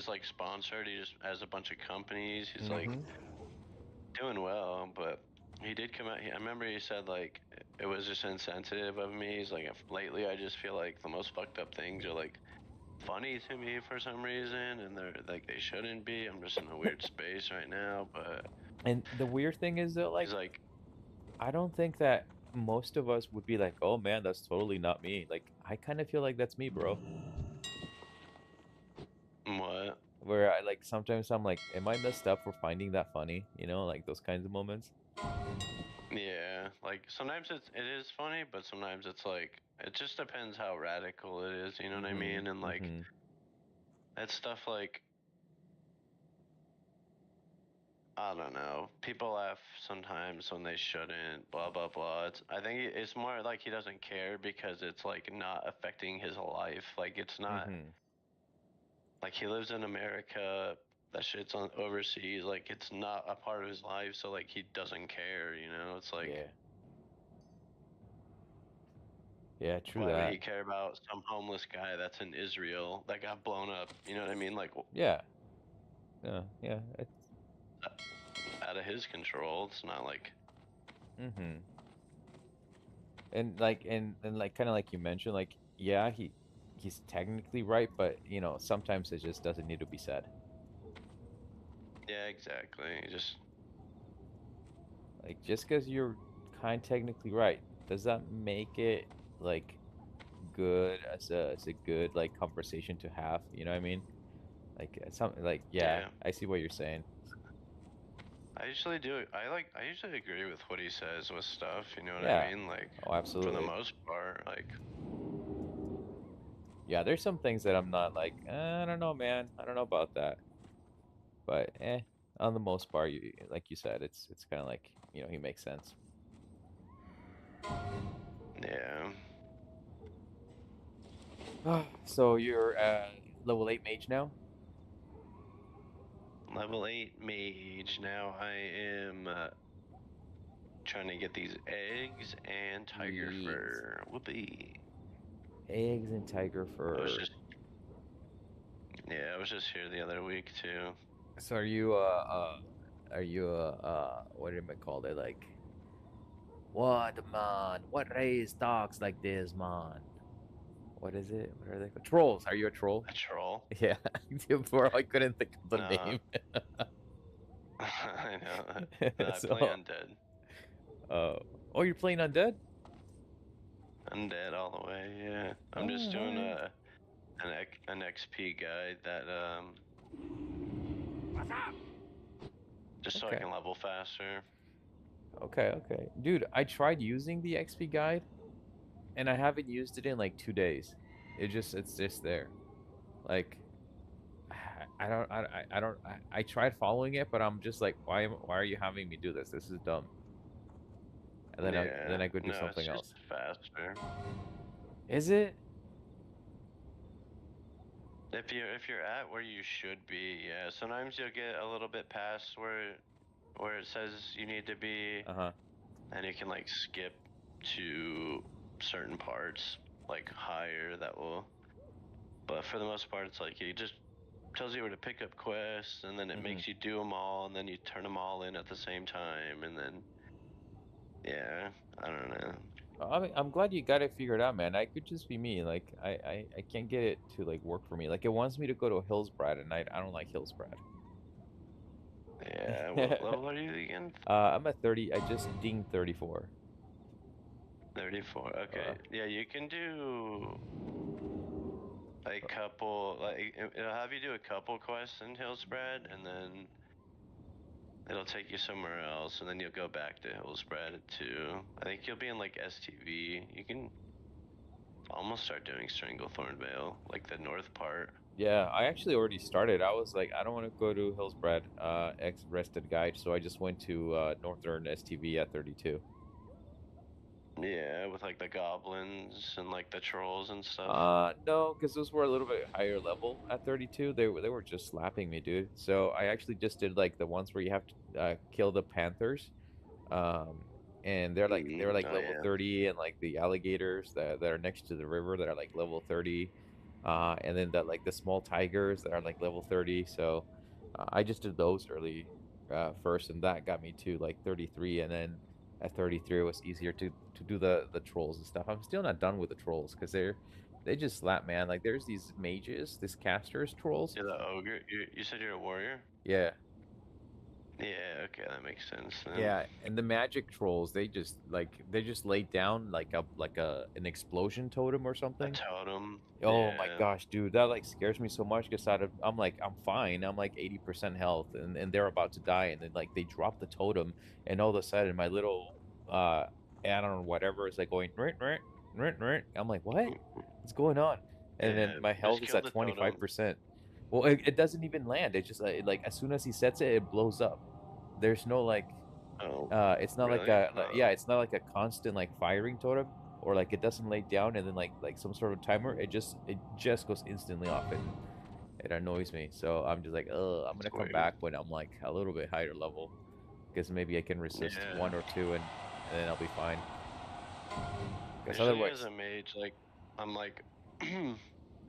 like sponsored. He just has a bunch of companies. He's like Mhm. doing well, but he did come out. I remember he said like it was just insensitive of me. He's like, lately I just feel like the most fucked up things are like funny to me for some reason, and they're like they shouldn't be. I'm just in a weird space right now, but. And the weird thing is that He's like, I don't think that most of us would be like, oh man, that's totally not me. Like I kind of feel like that's me, bro. what? Where I like sometimes I'm like, am I messed up for finding that funny? You know, like those kinds of moments. Yeah, like sometimes it is funny, but sometimes it's like it just depends how radical it is. You know what I mean? And like that stuff, like I don't know. People laugh sometimes when they shouldn't. Blah blah blah. I think it's more like he doesn't care because it's like not affecting his life. Like it's not. Like he lives in America. That shit's on overseas. Like it's not a part of his life. So like he doesn't care. You know? It's like. Yeah. Yeah, true Why that. would he care about some homeless guy that's in Israel that got blown up? You know what I mean? Like. Yeah. Yeah. Yeah. It's... out of his control. It's not like. And like like kind of like you mentioned, like yeah, he's technically right, but you know sometimes it just doesn't need to be said. Yeah, exactly. Just like because you're kind of technically right, does that make it like good as a good like conversation to have? You know what I mean? Like something like yeah, I see what you're saying. I usually do. I usually agree with what he says with stuff. You know what Yeah. I mean? Like, Oh, absolutely. for the most part, like. Yeah, there's some things that I'm not like, I don't know, man. I don't know about that. But on the most part, like you said, it's kind of like, he makes sense. Yeah. So you're level 8 mage now? Level 8 mage. Now I am trying to get these eggs and tiger Yes. fur. Whoopee. Eggs and tiger fur. I was just here the other week too. So are you what am I called it? Like, what, man? What race talks like this, man? What is it? What are they called? Trolls. Are you a troll? A troll? Yeah. Before I couldn't think of the No. name. I know. No, I So- play undead. Oh, you're playing undead? Undead all the way, yeah. I'm just doing Alright. an XP guide that just so I Okay. can level faster. Okay. Dude, I tried using the XP guide and I haven't used it in like 2 days. It's just there. Like, I tried following it, but I'm just like, why are you having me do this? This is dumb. And then I could do something it's else. just faster. Is it? If you're at where you should be, yeah. Sometimes you'll get a little bit past where it says you need to be, Uh-huh. and you can like skip to certain parts, like higher that will. But for the most part, it's like it just tells you where to pick up quests, and then it makes you do them all, and then you turn them all in at the same time, and then yeah, I don't know. I mean, I'm glad you got it figured out, man. I could just be me. Like, I can't get it to like work for me. Like, it wants me to go to Hillsbrad, and I don't like Hillsbrad. Yeah, what level are you again? I'm at 30. I just dinged 34. 34. Okay. Yeah, you can do a couple. Like it'll have you do a couple quests in Hillsbrad, and then it'll take you somewhere else, and then you'll go back to Hillsbrad too. I think you'll be in like STV. You can almost start doing Stranglethorn Vale, like the north part. Yeah, I actually already started. I was like, I don't want to go to Hillsbrad, rested guide, so I just went to Northern STV at 32. Yeah, with like the goblins and like the trolls and stuff. No, because those were a little bit higher level at 32. They were just slapping me, dude. So I actually just did like the ones where you have to kill the panthers, and they're like level 30, and like the alligators that are next to the river that are like level 30, and then the small tigers that are like level 30. So I just did those early first, and that got me to like 33, and then at 33 it was easier to do the trolls and stuff. I'm still not done with the trolls because they just slap, man. Like, there's these mages, this casters trolls. You're the ogre. You said you're a warrior? Yeah. Yeah, okay, that makes sense then. Yeah, and the magic trolls, they just lay down like an explosion totem or something. A totem. Oh my gosh, dude, that like scares me so much because I'm fine. I'm like 80% health, and they're about to die, and then like they drop the totem, and all of a sudden my little add-on or whatever is like going rint. I'm like, what? What's going on? And then my health is at 25%. Well, it doesn't even land. It just like as soon as he sets it, it blows up. There's no like, it's not really? it's not like a constant like firing totem, or like it doesn't lay down and then like some sort of timer. It just goes instantly off, and it annoys me. So I'm just like, I'm gonna come back when I'm like a little bit higher level, because maybe I can resist one or two, and then I'll be fine. Because otherwise, as a mage, like I'm like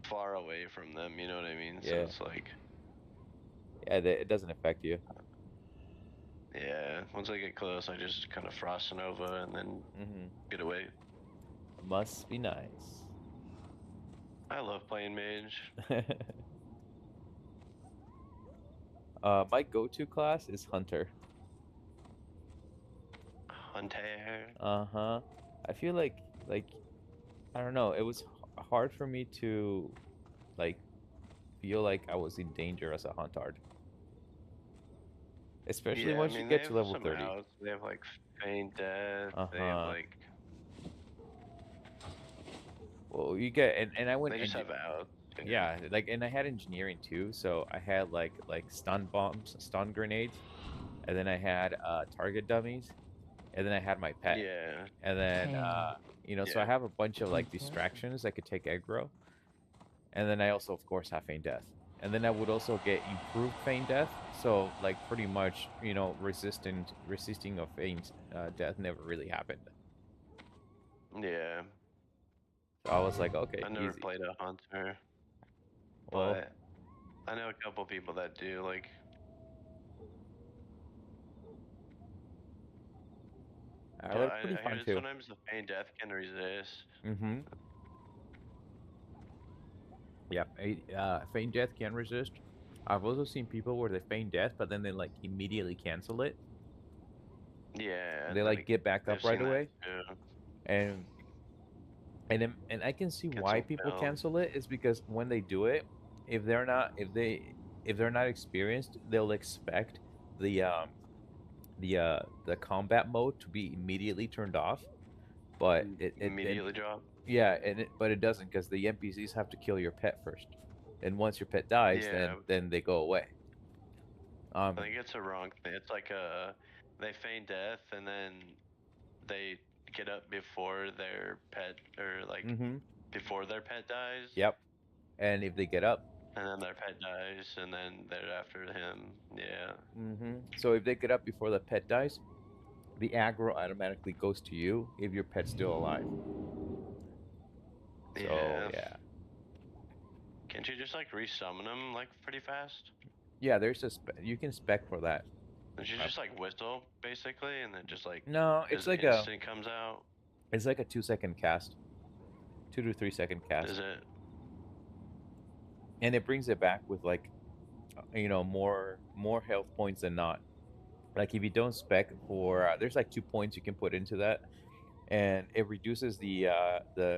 far away from them. You know what I mean? So Yeah. it's like, yeah, it doesn't affect you. yeah. Once I get close, I just kind of frost Nova and then get away. Must be nice. I love playing mage. My go-to class is Hunter. Hunter. Uh-huh. I feel like I don't know, it was hard for me to like feel like I was in danger as a Huntard. especially Yeah, once I you mean, get they to have level some 30. outs. They have like feign death. They have Uh-huh. like Well, you get and I went they just have outs. yeah, like and I had engineering too, so I had like stun bombs, stun grenades, and then I had target dummies, and then I had my pet. Yeah. And then Pain. you know, so I Yeah. have a bunch of Be like careful. distractions that could take aggro. And then I also of course have feign death. And then I would also get improved feign death. So like pretty much, you know, resisting of feign death never really happened. Yeah. So I was like, okay, I never easy. played a hunter, Well, but I know a couple people that do. Like, but they're I pretty hear fun that too. sometimes the feign death can resist. Mm-hmm. Yeah, feign death can resist. I've also seen people where they feign death, but then they like immediately cancel it. Yeah, They and then like get back I've up right seen that away, too. and and I can see Gets why all people build. cancel it is because when they do it, if they're not experienced, they'll expect the the combat mode to be immediately turned off, but it Immediately drop. yeah, but it doesn't because the NPCs have to kill your pet first, and once your pet dies, Yeah, then they go away. I think it's a wrong thing. It's like they feign death and then they get up before their pet or like Mm-hmm. before their pet dies, Yep. And if they get up, and then their pet dies, and then they're after him. Yeah. mm-hmm. So if they get up before the pet dies, the aggro automatically goes to you if your pet's still alive. So Yeah. yeah, Can't you just like resummon them like pretty fast? yeah. There's a you can spec for that. Don't you just like whistle basically, and then just like No, his it's like instant comes out? a 2-second cast, 2 to 3 second cast, Is it? and it brings it back with like you know more health points than not. Like if you don't spec for there's like 2 points you can put into that, and it reduces the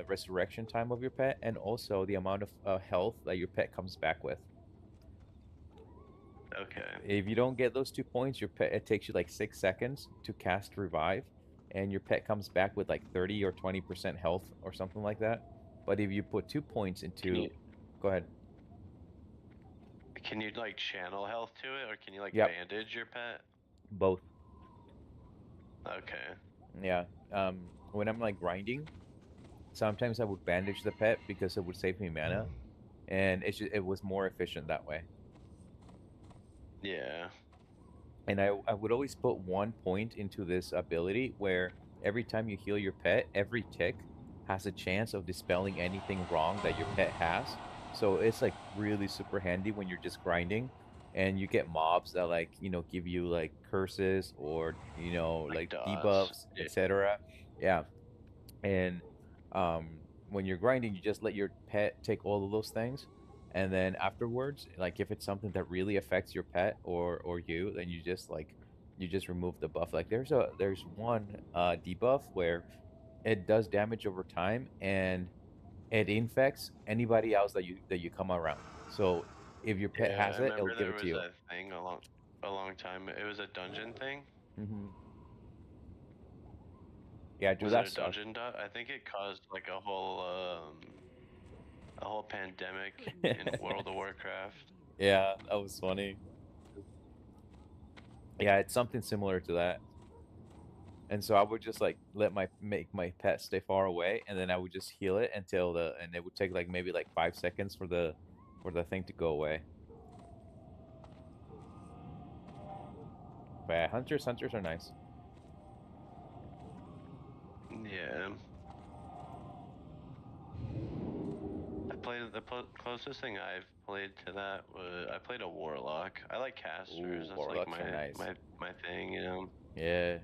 resurrection time of your pet and also the amount of health that your pet comes back with. Okay. If you don't get those 2 points, your pet it takes you like 6 seconds to cast revive, and your pet comes back with like 30 or 20% health or something like that. But if you put 2 points into, go ahead. Can you like channel health to it, or can you like Yep. bandage your pet? Both. Okay. Yeah. When I'm like grinding, sometimes I would bandage the pet because it would save me mana, and it was more efficient that way. Yeah. And I would always put 1 point into this ability where every time you heal your pet, every tick has a chance of dispelling anything wrong that your pet has. So it's like really super handy when you're just grinding and you get mobs that like, you know, give you like curses or, you know, like DOS. debuffs, Yeah. etc. Yeah. And when you're grinding, you just let your pet take all of those things, and then afterwards, like if it's something that really affects your pet or you, then you just remove the buff. Like there's one debuff where it does damage over time and it infects anybody else that you come around. So if your pet Yeah, has I it, it'll remember give there it to was you. a thing a long time. It was a dungeon thing. Mm-hmm. Yeah, dude, Was that it a sucked. dungeon dot? I think it caused like a whole pandemic in World of Warcraft. Yeah, that was funny. Yeah, it's something similar to that. And so I would just like make my pet stay far away, and then I would just heal it until and it would take like maybe like 5 seconds for the thing to go away. But yeah, hunters are nice. Yeah. The closest thing I've played to that was I played a warlock. I like casters. Ooh, That's like warlocks are nice. my thing, you know. Yeah.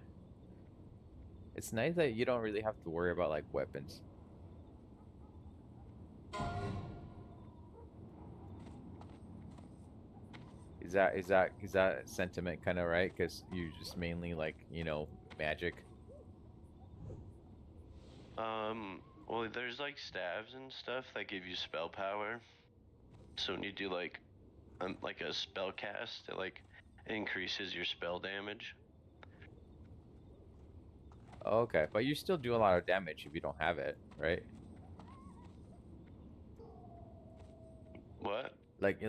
It's nice that you don't really have to worry about like weapons. Is that sentiment kind of right? Because you just mainly like, you know, magic. Well, there's like staves and stuff that give you spell power. So when you do like a spell cast, increases your spell damage. Okay, but you still do a lot of damage if you don't have it, right? What? Like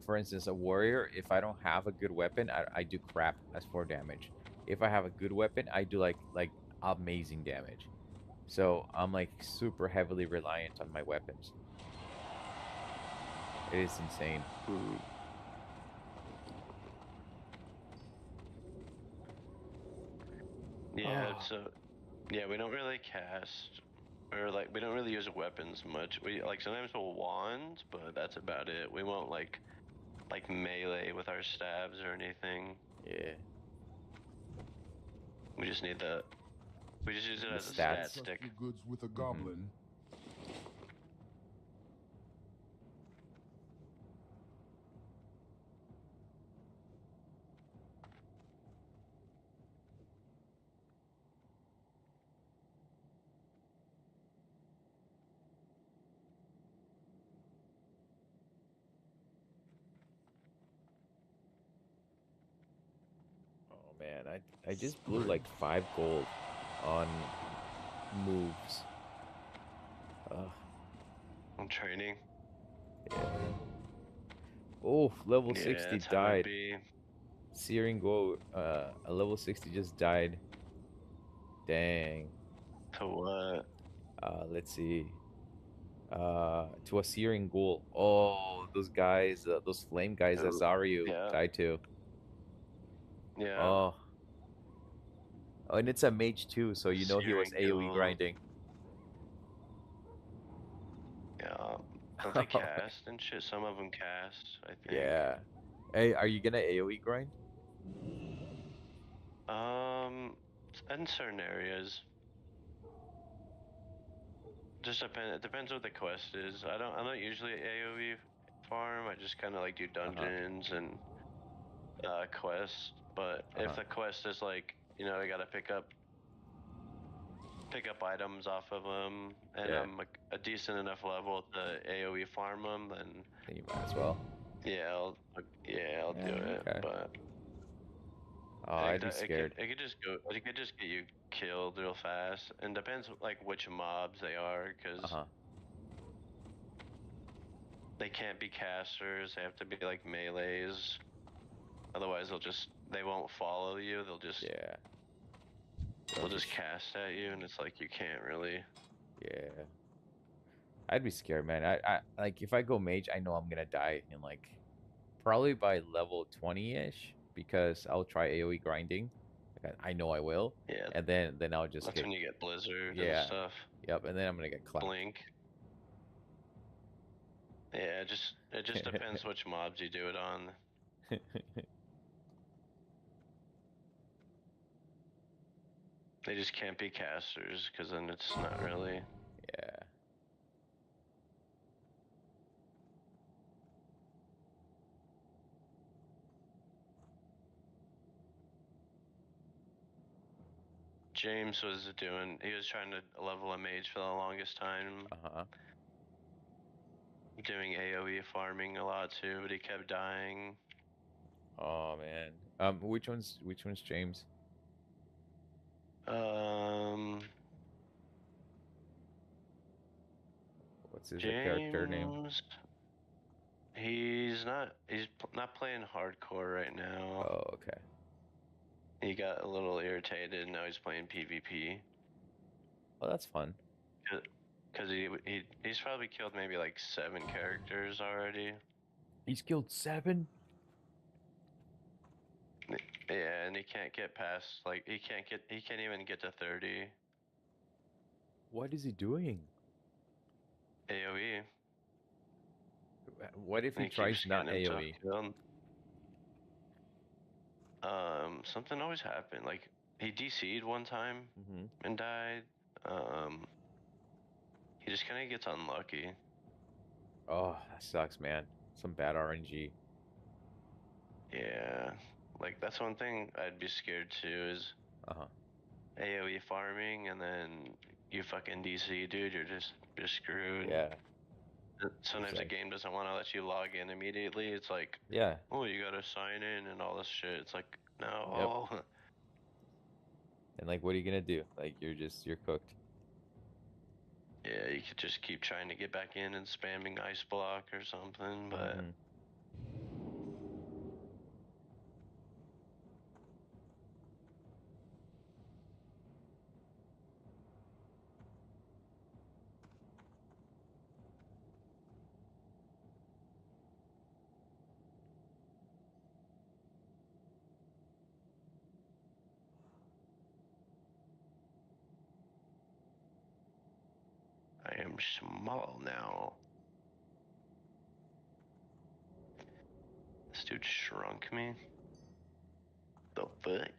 for instance, a warrior, if I don't have a good weapon, I do crap as for damage. If I have a good weapon, I do like amazing damage. So I'm like super heavily reliant on my weapons. It is insane. Yeah, Oh. so yeah, we don't really cast or like we don't really use weapons much. We like sometimes we'll wand, but that's about it. We won't like melee with our stabs or anything. Yeah. We just need the we just use it The as a stats. stat Trust stick. your goods with a goblin. Oh man, I just blew like 5 gold on moves. Ugh. I'm training. Yeah. Oh, level Yeah, 60 that's how it died. be. Searing Glow, a level 60 just died. Dang. To what? Let's see. To a Searing Ghoul. Oh, those guys, those flame guys that Oh, Zaryu yeah. died to. Yeah. Oh. Oh, and it's a mage too, so you know he was Searing AoE Ghoul. grinding. Yeah. Don't they cast and shit? Some of them cast, I think. Yeah. Hey, are you gonna AoE grind? In certain areas. Just depend. It depends what the quest is. I don't usually AoE farm. I just kind of like do dungeons and quests. But if the quest is like, you know, I gotta pick up items off of them, and Yeah. I'm a decent enough level to AoE farm them, then Then you might as well. yeah, I'll do it. Okay. But Oh, I'd be scared. it could just go. It could just get you killed real fast, and depends like which mobs they are, because they can't be casters. They have to be like melees. Otherwise, they won't follow you. They'll just they'll just cast at you, and it's like you can't really. Yeah. I'd be scared, man. I like if I go mage, I know I'm gonna die in like probably by level 20-ish because I'll try AoE grinding. I know I will. Yeah. And then I'll just That's get when you get blizzard and yeah. stuff. Yep, and then I'm gonna get clapped. Blink. Yeah, it just depends which mobs you do it on. They just can't be casters, because then it's not really. Yeah. James he was trying to level a mage for the longest time. Doing AoE farming a lot too, but he kept dying. Oh man. Which one's James? What's his character name? James. He's not playing hardcore right now. Oh, okay. He got a little irritated, and now he's playing PvP. Oh, that's fun. Cause he's probably killed maybe like 7 characters already. He's killed 7? Yeah, and he can't get past he can't even get to 30. What is he doing? AoE. What if he tries not AoE? Something always happened. Like he DC'd one time and died. He just kind of gets unlucky. Oh, that sucks, man. Some bad RNG. Yeah, like that's one thing I'd be scared too is AoE farming, and then you fucking DC, dude. You're screwed. Yeah. Sometimes the like- game doesn't want to let you log in immediately. It's like, Yeah. oh, you gotta sign in and all this shit. It's like, no. And like, what are you gonna do? Like, you're cooked. Yeah, you could just keep trying to get back in and spamming ice block or something, but Mhm. I am small now. This dude shrunk me. The fuck?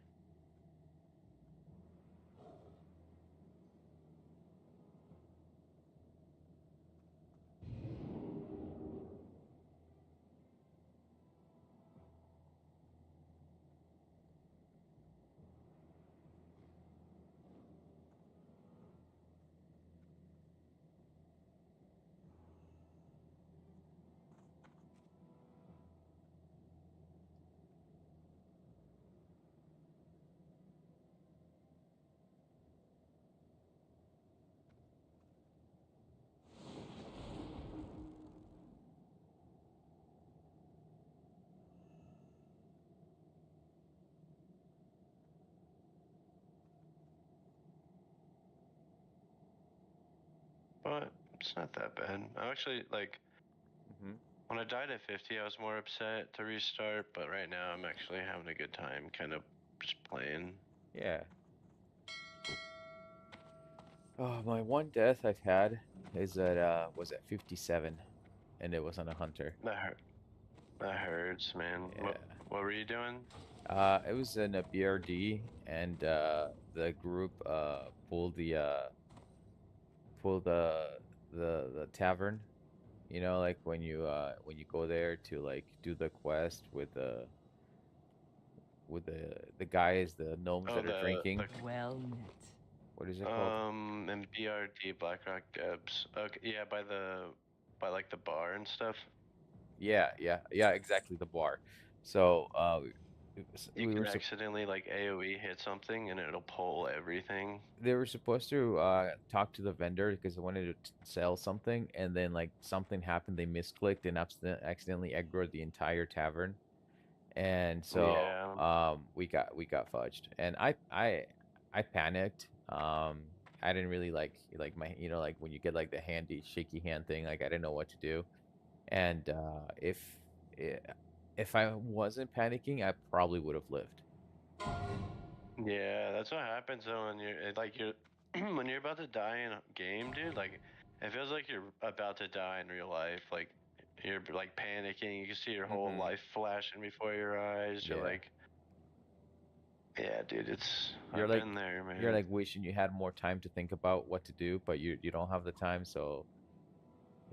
But it's not that bad. I actually, like, Mhm. when I died at 50, I was more upset to restart, but right now I'm actually having a good time kind of just playing. Yeah. Oh, my one death I've had is at was at 57, and it was on a hunter. That hurt. That hurts, man. Yeah. What were you doing? It was in a BRD, and the group pulled the tavern. You know, like when you go there to like do the quest with the guys, the gnomes Oh, that are drinking. Well met. What is it called? in BRD, Blackrock Debs. Okay, yeah, by like the bar and stuff. Yeah, exactly, the bar. So You we can were accidentally like AoE hit something and it'll pull everything. they were supposed to talk to the vendor because they wanted to sell something, and then like something happened, they misclicked and accidentally aggroed the entire tavern, and so Yeah. we got fudged, and I panicked. I didn't really like my, like when you get like the handy shaky hand thing, like I didn't know what to do, and i- if I wasn't panicking, I probably would have lived. Yeah, that's what happens though when you're when you're about to die in a game, dude. Like, it feels like you're about to die in real life. Like, you're like panicking. You can see your whole Hmm. life flashing before your eyes. You're Yeah. like, yeah, dude. You're I've like been there, man. you're like wishing you had more time to think about what to do, but you don't have the time, so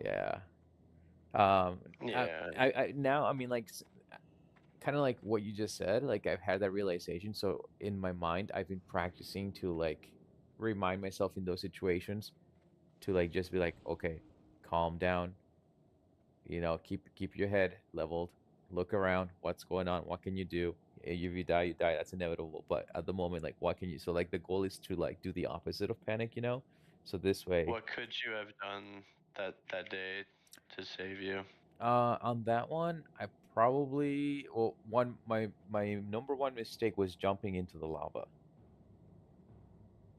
yeah. Um, Yeah. I now, I mean, like, kind of like what you just said, like I've had that realization. So in my mind, I've been practicing to like remind myself in those situations to like just be like, okay, calm down, keep your head leveled, look around, what's going on, what can you do? If you die, you die. That's inevitable. But at the moment, like, what can you? So like the goal is to like do the opposite of panic. So this way, What could you have done that day to save you? on that one, I probably, well, my number one mistake was jumping into the lava.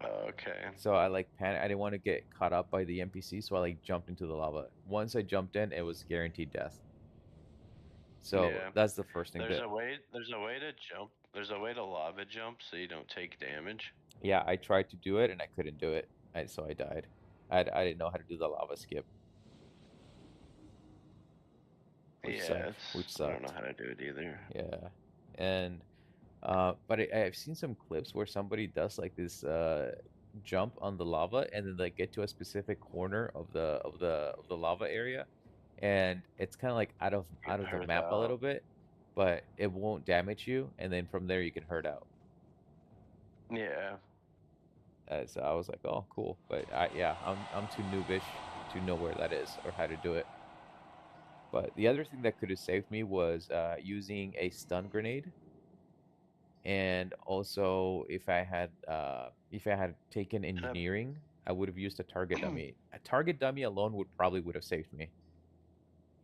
Okay. So I like panic. I didn't want to get caught up by the NPC, so I like jumped into the lava. Once I jumped in, it was guaranteed death. So Yeah. that's the first thing There's that, a way. There's a way to jump. There's a way to lava jump so you don't take damage. yeah, I tried to do it and I couldn't do it. So I died. I didn't know how to do the lava skip, which Yeah, sucked. Which I don't know sucked. how to do it either. Yeah, and but I've seen some clips where somebody does like this jump on the lava and then like get to a specific corner of the lava area, and it's kind of like out of the Hurt map a out. little bit, but it won't damage you, and then from there you can hurt out. Yeah. So I was like, oh, cool, but yeah, I'm too noobish to know where that is or how to do it. But the other thing that could have saved me was using a stun grenade, and also if I had taken engineering, I would have used a target dummy. A target dummy alone would have saved me.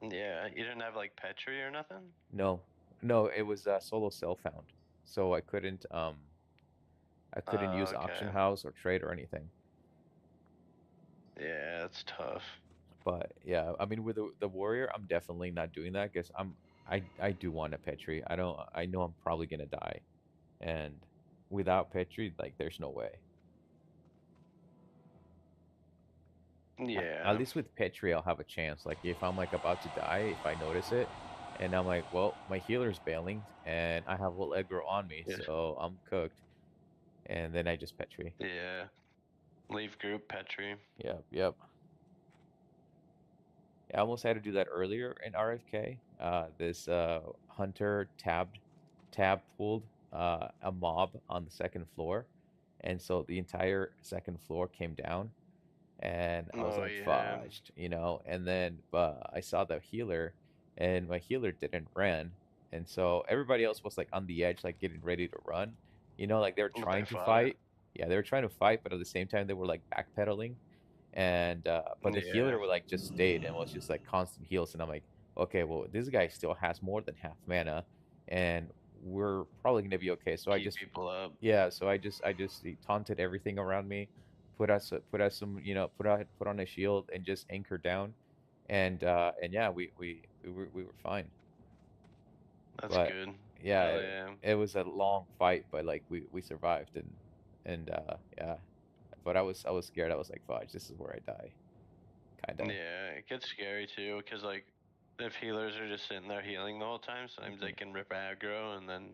Yeah, you didn't have like Petri or nothing? No, no, it was solo self found, so I couldn't use auction Okay. house or trade or anything. Yeah, that's tough. But yeah, I mean with the warrior, I'm definitely not doing that because I do want a Petri. I know I'm probably gonna die, and without Petri, like there's no way. Yeah. At least with Petri, I'll have a chance. Like if I'm like about to die, if I notice it, and I'm like, well, my healer's bailing, and I have a little aggro on me, Yeah. so I'm cooked. And then I just Petri. Yeah. Leave group Petri. Yep, yep. I almost had to do that earlier in RFK. This hunter tab pulled a mob on the second floor, and so the entire second floor came down, and I was Oh like yeah. fudged, you know. And then I saw the healer, and my healer didn't run, and so everybody else was like on the edge, like getting ready to run, you know, like they were But trying they to fought fight. Yeah, they were trying to fight, but at the same time they were like backpedaling. And but the Yeah. healer would like just stayed and was just like constant heals, and I'm like, okay, well this guy still has more than half mana, and we're probably gonna be okay. So I Keep just people up. yeah, so I just taunted everything around me, put us some, you know, put on a shield and just anchor down, and yeah, we were fine. That's But good. yeah, Hell yeah. it was a long fight, but like we survived, and yeah, but I was scared. I was like, fudge, this is where I die, kind of. Yeah, it gets scary too, because like if healers are just sitting there healing the whole time, sometimes they can rip aggro, and then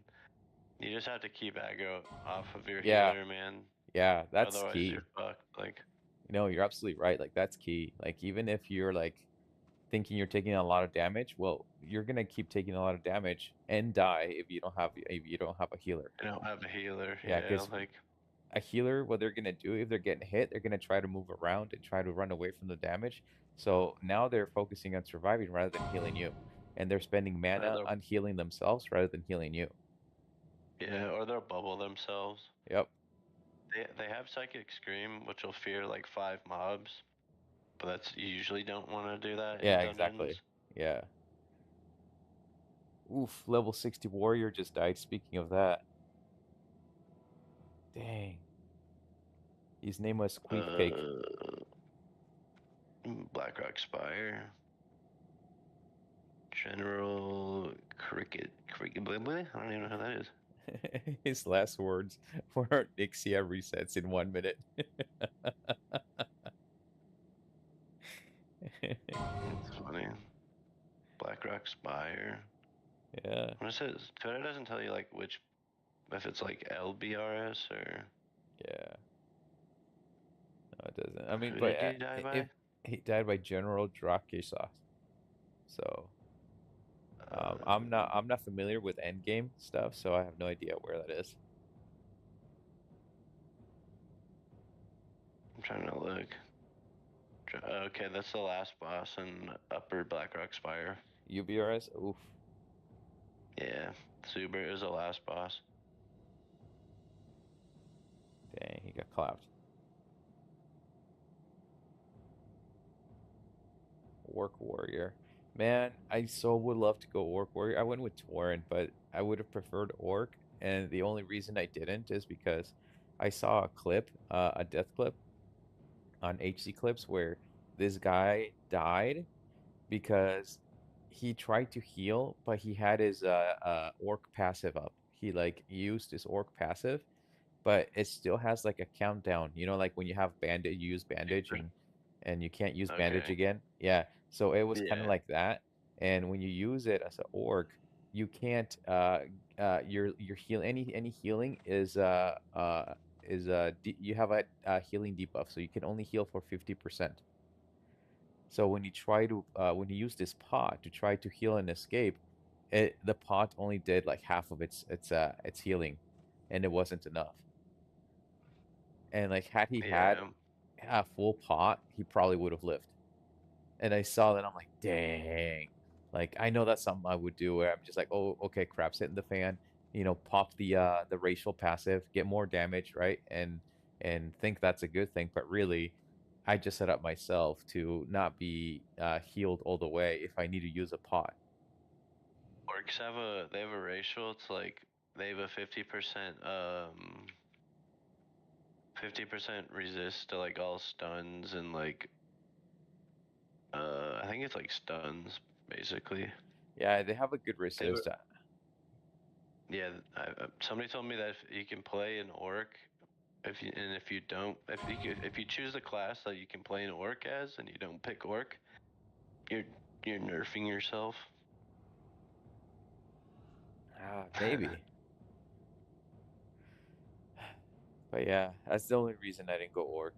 you just have to keep aggro off of your Yeah, healer, man. yeah, that's Otherwise key. you're fucked. Like, No, you're absolutely right. Like that's key. Like even if you're like thinking you're taking a lot of damage, well, you're gonna keep taking a lot of damage and die if you don't have a healer. you don't have a healer. Yeah, Yeah, because like, a healer, what they're gonna do if they're getting hit, they're gonna try to move around and try to run away from the damage. So now they're focusing on surviving rather than healing you, and they're spending mana they'll- on healing themselves rather than healing you. yeah, or they'll bubble themselves. Yep. They have Psychic Scream, which will fear like 5 mobs, but that's you usually don't want to do that Yeah, in exactly. dungeons. Yeah. Oof, level 60 warrior just died. Speaking of that. Dang. His name was Queefcake. Blackrock Spire. General Cricket. Blah, blah. I don't even know who that is. His last words were Nixia resets in 1 minute. It's funny. Blackrock Spire. Yeah. When it says Twitter doesn't tell you like which, if it's like LBRS or. Yeah. No, it doesn't. I mean, Who but did he die by? if he died by General Drakesha. So I'm not familiar with endgame stuff, so I have no idea where that is. I'm trying to look. Okay, that's the last boss in Upper Blackrock Spire. UBRS? Oof. Yeah, Super is the last boss. Dang, he got clapped. Orc Warrior. Man, I so would love to go Orc Warrior. I went with Tauren, but I would have preferred Orc, and the only reason I didn't is because I saw a clip, a death clip on HC Clips where this guy died because he tried to heal, but he had his Orc passive up. He like used his Orc passive, but it still has like a countdown. You know, like when you have bandage, you use bandage, and you can't use bandage Okay. again. Yeah, so it was kind of Yeah. like that. And when you use it as an orc, you can't your heal any healing is you have a healing debuff, so you can only heal for 50%. So when you try to when you use this pot to try to heal and escape, the pot only did like half of its healing, and it wasn't enough. And like had he had Yeah. a full pot, he probably would have lived. And I saw that, I'm like, dang, Like I know that's something I would do where I'm just like, oh, okay, crap's hitting the fan. You know, pop the racial passive, get more damage, right? And think that's a good thing, but really, I just set up myself to not be healed all the way if I need to use a pot. Orcs they have a racial. It's like they have a 50% resist to like all stuns and like I think it's like stuns basically. Yeah, they have a good They resist. were, yeah, somebody told me that if you can play an orc, if you don't, if you choose a class that you can play an orc as, and you don't pick orc, you're nerfing yourself. Maybe. But yeah, that's the only reason I didn't go orc.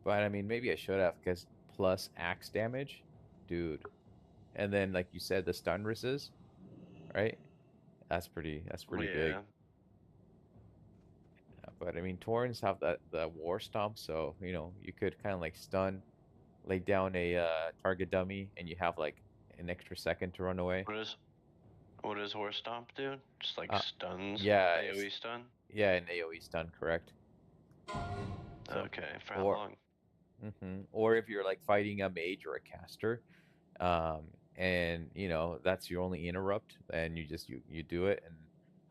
But I mean, maybe I should have, because plus axe damage, dude. And then, like you said, the stun resist, right? That's pretty big. Yeah. But I mean, Taurens have the war stomp, so you know you could kind of like stun, lay down a target dummy, and you have like an extra second to run away. What does horse stomp do? Just like stuns? Yeah, AoE stun? Yeah, an AoE stun, correct. So, okay, for how long? Or if you're like fighting a mage or a caster, and you know that's your only interrupt, and you do it and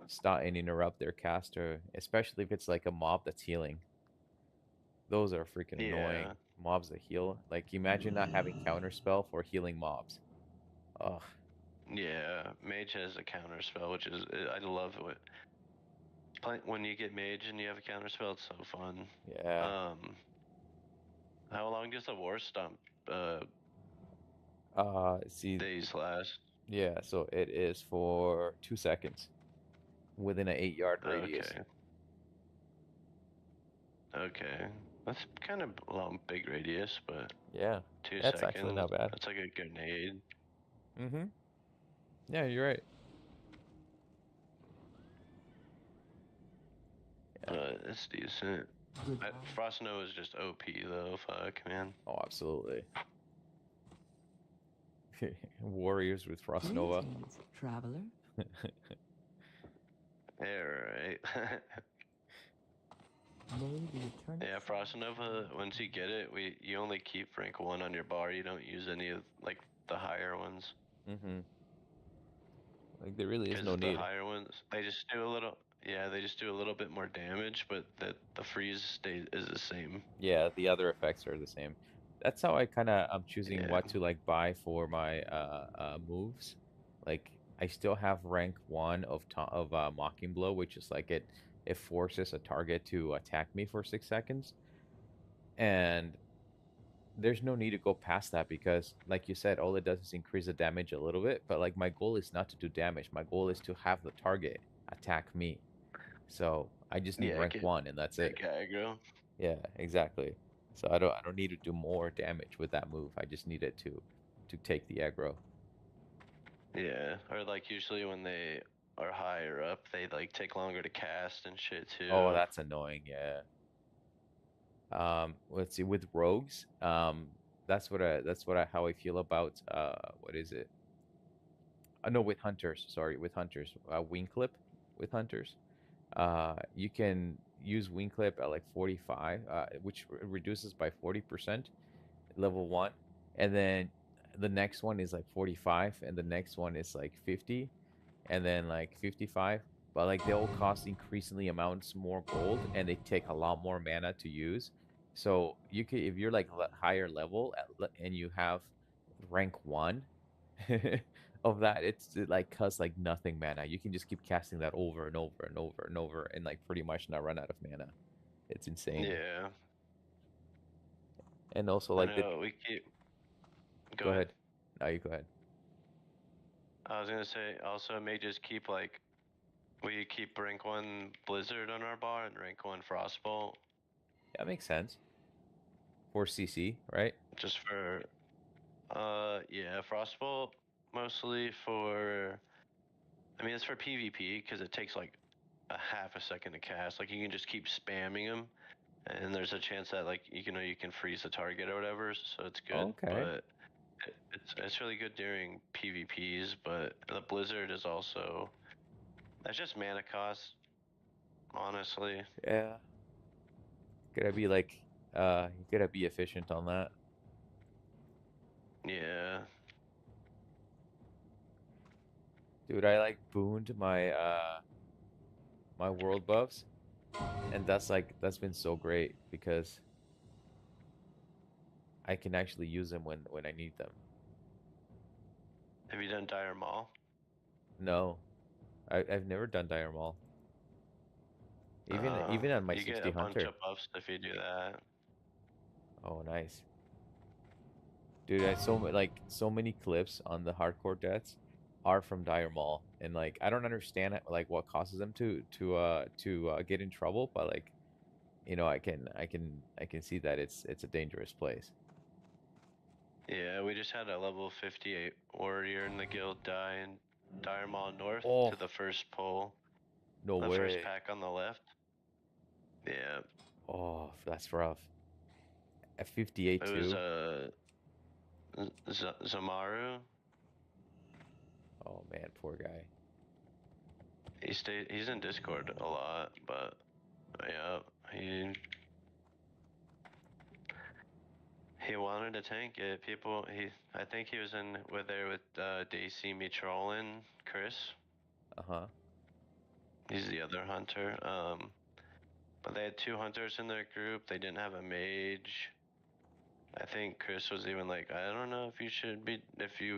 stop and interrupt their caster, especially if it's like a mob that's healing. Those are freaking annoying mobs that heal. Like imagine not having counterspell for healing mobs. Ugh. Yeah, mage has a counter spell, which is I love it. When you get mage and you have a counter spell, it's so fun. Yeah. How long does the war stomp See. days last? Yeah, so it is for 2 seconds within an 8-yard radius. Okay. That's kind of a long, big radius, but yeah, 2 that's seconds. actually not bad. That's like a grenade. Yeah, you're right. But it's decent. Frost Nova is just OP though. Fuck, man. Oh, absolutely. Warriors with Frost Nova. Traveler. Yeah, right. Yeah, Frost Nova. Once you get it, you only keep rank 1 on your bar. You don't use any of like the higher ones. Like there really is no need. The higher ones, they just do a little. Yeah, they just do a little bit more damage, but the freeze is the same. Yeah, the other effects are the same. That's how I'm choosing what to like buy for my moves. Like I still have rank 1 of Mocking Blow, which is like it forces a target to attack me for 6 seconds. And there's no need to go past that because like you said, all it does is increase the damage a little bit, but like my goal is not to do damage. My goal is to have the target attack me. So I just need rank 1 and that's it. Aggro. Yeah, exactly. So I don't need to do more damage with that move. I just need it to take the aggro. Yeah, or like usually when they are higher up, they like take longer to cast and shit too. Oh, that's annoying. Yeah. Let's see, with rogues, that's how I feel about what is it? No, with hunters. Sorry, with hunters. Wing clip with hunters. You can use wing clip at like 45, which reduces by 40%, level 1, and then the next one is like 45, and the next one is like 50, and then like 55. But like they all cost increasingly amounts more gold, and they take a lot more mana to use. So you could, if you're like higher level and you have rank 1 of that, it like costs like nothing mana. You can just keep casting that over and over and over and over and like pretty much not run out of mana. It's insane. Yeah. And also like we keep. Go ahead. No, you go ahead. I was gonna say also may just keep like we keep rank 1 Blizzard on our bar and rank 1 Frostbolt. That makes sense. For CC, right? Just for yeah, Frostbolt mostly for. I mean, it's for PvP because it takes like a half a second to cast. Like you can just keep spamming them, and there's a chance that like you can freeze the target or whatever, so it's good. Okay. But it's really good during PvPs, but the blizzard is also that's just mana cost, honestly. Yeah. Gotta be like, you gotta be efficient on that. Yeah. Dude, I like booned my my world buffs, and that's been so great because I can actually use them when I need them. Have you done Dire Maul? No, I've never done Dire Maul. Even on my you 60 get a hunter. bunch of buffs if you do that. Oh, nice. Dude, so many clips on the hardcore deaths are from Dire Maul, and like I don't understand like what causes them to get in trouble, but like I can see that it's a dangerous place. Yeah, we just had a level 58 warrior in the guild die in Dire Maul North Oh. to the first pole. No The way. first pack on the left. Yeah. Oh, that's rough. At 58 It too. was Zamaru. Oh man, poor guy. He's in Discord a lot, but yeah, he wanted to tank it. I think he was there with Daisy, Mitrolin, Chris. Uh-huh. He's the other hunter. But they had 2 hunters in their group. They didn't have a mage. I think Chris was even like, I don't know if you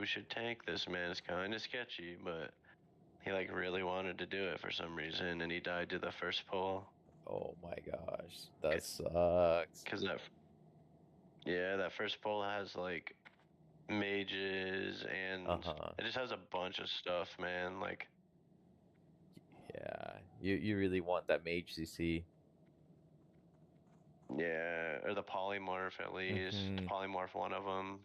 should tank this, man. It's kind of sketchy, but he like really wanted to do it for some reason, and he died to the first pull. Oh my gosh, that sucks. Cause that first pull has like mages and it just has a bunch of stuff, man. Like, yeah, you really want that mage CC. yeah, or the polymorph at least. Polymorph one of them.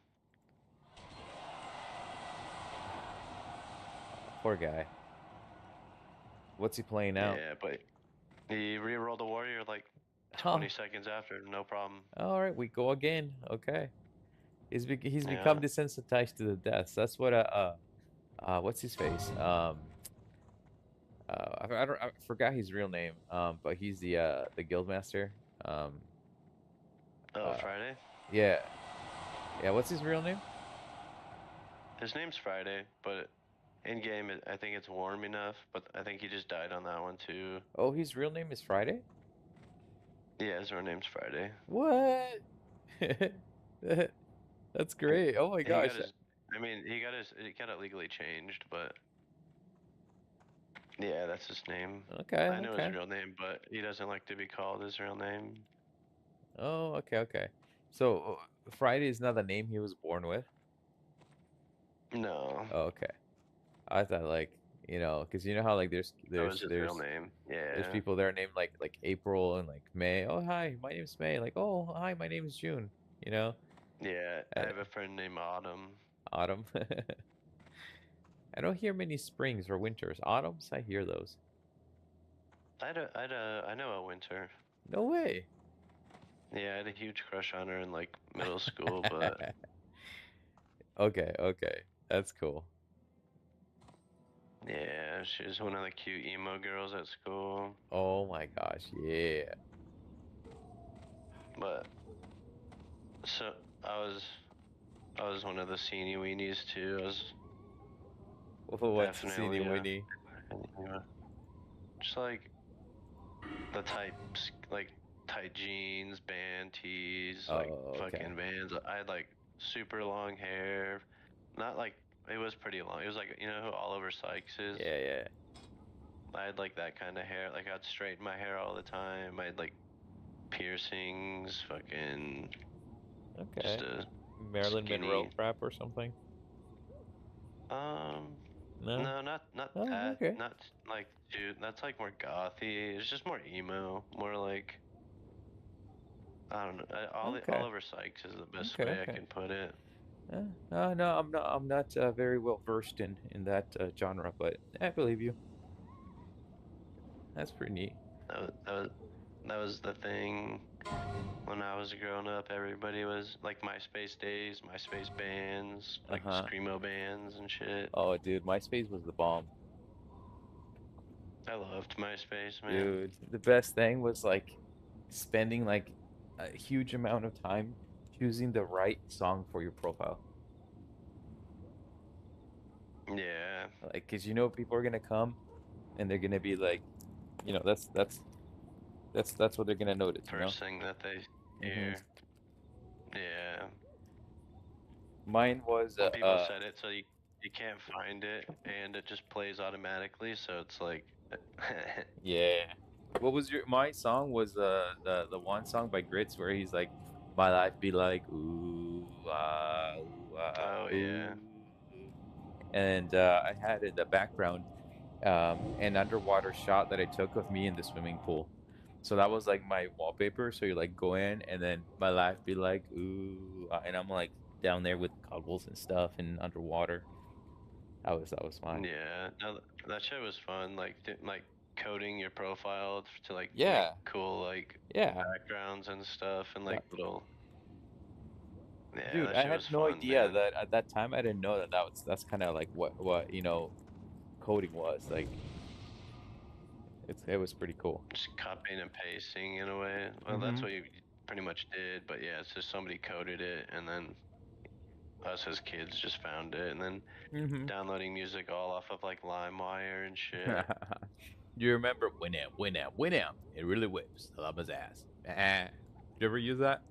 Poor guy. What's he playing now? Yeah, but he re-rolled a warrior like 20 seconds after, no problem. All right, we go again. Okay. He's become desensitized to the deaths. That's what what's his face? I forgot his real name. But he's the guildmaster. Friday? Yeah. Yeah, what's his real name? His name's Friday, but in game I think it's warm enough, but I think he just died on that one too. Oh, his real name is Friday? Yeah, his real name's Friday. What? That's great. Oh my gosh. He got it legally changed, but yeah, that's his name. Okay. I know his real name, but he doesn't like to be called his real name. Oh, okay. So Friday is not the name he was born with? No. Oh, okay. I thought like, because you know how like there's his real name. Yeah. There's people that are named like April and like May. Oh, hi, my name's May. Like, oh, hi, my name is June. Yeah, I have a friend named Autumn. Autumn. I don't hear many springs or winters. Autumns, I hear those. I know a winter. No way. Yeah, I had a huge crush on her in like middle school, but okay, that's cool. Yeah, she was one of the cute emo girls at school. Oh my gosh, yeah. But so I was one of the Seenie Weenies too. What's Seenie Weenie? Just like the tight jeans, band tees, fucking Vans. I had like super long hair, not like. It was pretty long. It was like, you know who Oliver Sykes is? Yeah. I had like that kind of hair. Like I'd straighten my hair all the time. I had like piercings, fucking. Okay. Just a Marilyn skinny... Monroe crap or something. No, not that. Okay. Not like, dude. That's like more gothy. It's just more emo. More like. I don't know. Oliver Sykes is the best way I can put it. No, I'm not very well versed in that genre, but I believe you. That's pretty neat. That was the thing when I was growing up. Everybody was like MySpace days, MySpace bands, like screamo bands and shit. Oh, dude, MySpace was the bomb. I loved MySpace, man. Dude, the best thing was like spending like a huge amount of time choosing the right song for your profile. Yeah. Like, cause you know people are gonna come, and they're gonna be like, you know, that's what they're gonna notice. First thing that they hear. Yeah. Mine was When people said it, so you can't find it, and it just plays automatically. So it's like. yeah. What was my song was the one song by Grits where he's like, my life be like ooh ah ooh ah. Oh yeah. And I had in the background an underwater shot that I took of me in the swimming pool. So that was like my wallpaper. So you like go in, and then my life be like ooh, and I'm like down there with goggles and stuff and underwater. That was fun. Yeah, no, that shit was fun. Like coding your profile to like Yeah, make cool like backgrounds and stuff and like little. Yeah, dude, that I shit had was no fun, idea man. that at that time I didn't know that's kind of like what you know coding was like. It was pretty cool. Just copying and pasting in a way. Well, that's what you pretty much did. But yeah, it's just somebody coded it, and then us as kids just found it, and then downloading music all off of like LimeWire and shit. You remember Winamp? It really whips. I love his ass. Did you ever use that?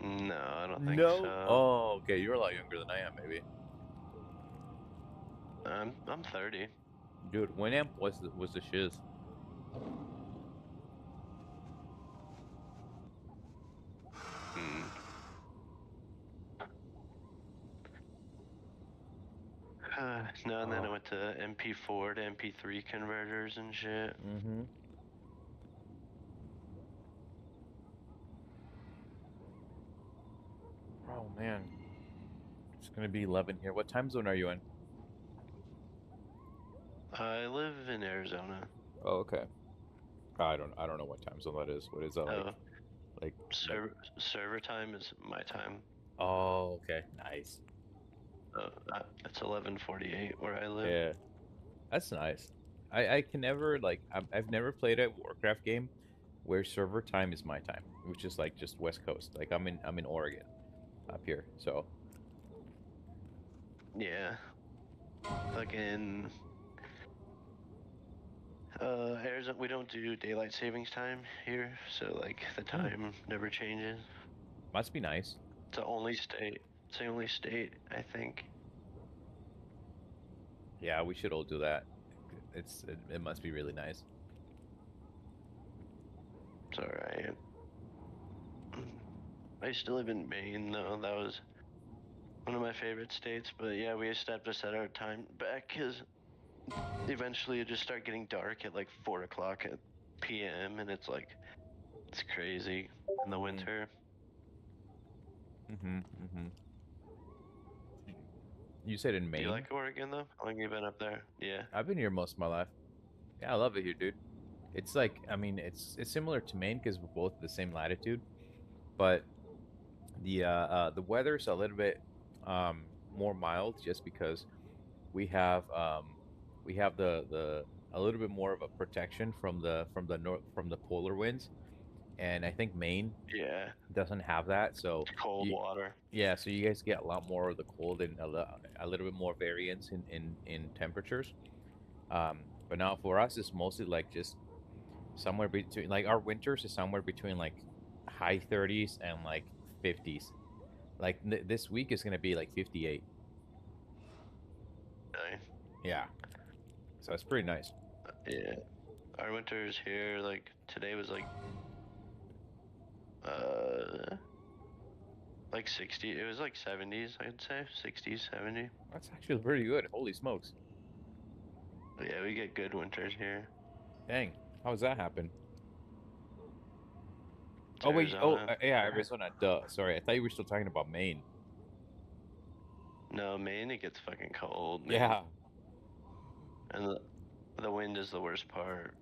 No, I don't think No. so. Oh, okay. You're a lot younger than I am, maybe. I'm 30. Dude, Winamp was the shiz. No, and then I went to MP4 to MP3 converters and shit. Oh man, it's gonna be 11 here. What time zone are you in? I live in Arizona. Oh, okay. I don't know what time zone that is. What is that like? Like server time is my time. Oh, okay. Nice. It's 11:48 where I live. Yeah, that's nice. I can never like I've never played a Warcraft game where server time is my time, which is like just West Coast. Like I'm in Oregon, up here. So yeah, fucking Arizona. We don't do daylight savings time here, so like the time never changes. Must be nice. It's the only state. It's the only state, I think. Yeah, we should all do that. It must be really nice. It's alright. I used to live in Maine though. That was one of my favorite states. But yeah, we used to have to set our time back because eventually it just started getting dark at like 4 o'clock p.m. and it's crazy in the winter. You said in Maine? Do you like Oregon though? How long have you been up there? Yeah. I've been here most of my life. Yeah, I love it here, dude. It's like, I mean, it's similar to Maine because we're both the same latitude, but the weather's a little bit more mild just because we have the a little bit more of a protection from the polar winds. And I think Maine doesn't have that, so cold water. Yeah, so you guys get a lot more of the cold and a little bit more variance in temperatures. But now for us, it's mostly like just somewhere between, like our winters is somewhere between like high 30s and like 50s. Like this week is gonna be like 58. Nice. Yeah, so it's pretty nice. Yeah, our winters here, like today was like 60. It was like 70s, I'd say 60s, 70. That's actually pretty good. Holy smokes. But yeah, we get good winters here. Dang, how does that happen? It's oh wait, Arizona. yeah, Arizona. Duh. Sorry, I thought you were still talking about Maine. No, Maine, it gets fucking cold. Man. Yeah. And the wind is the worst part.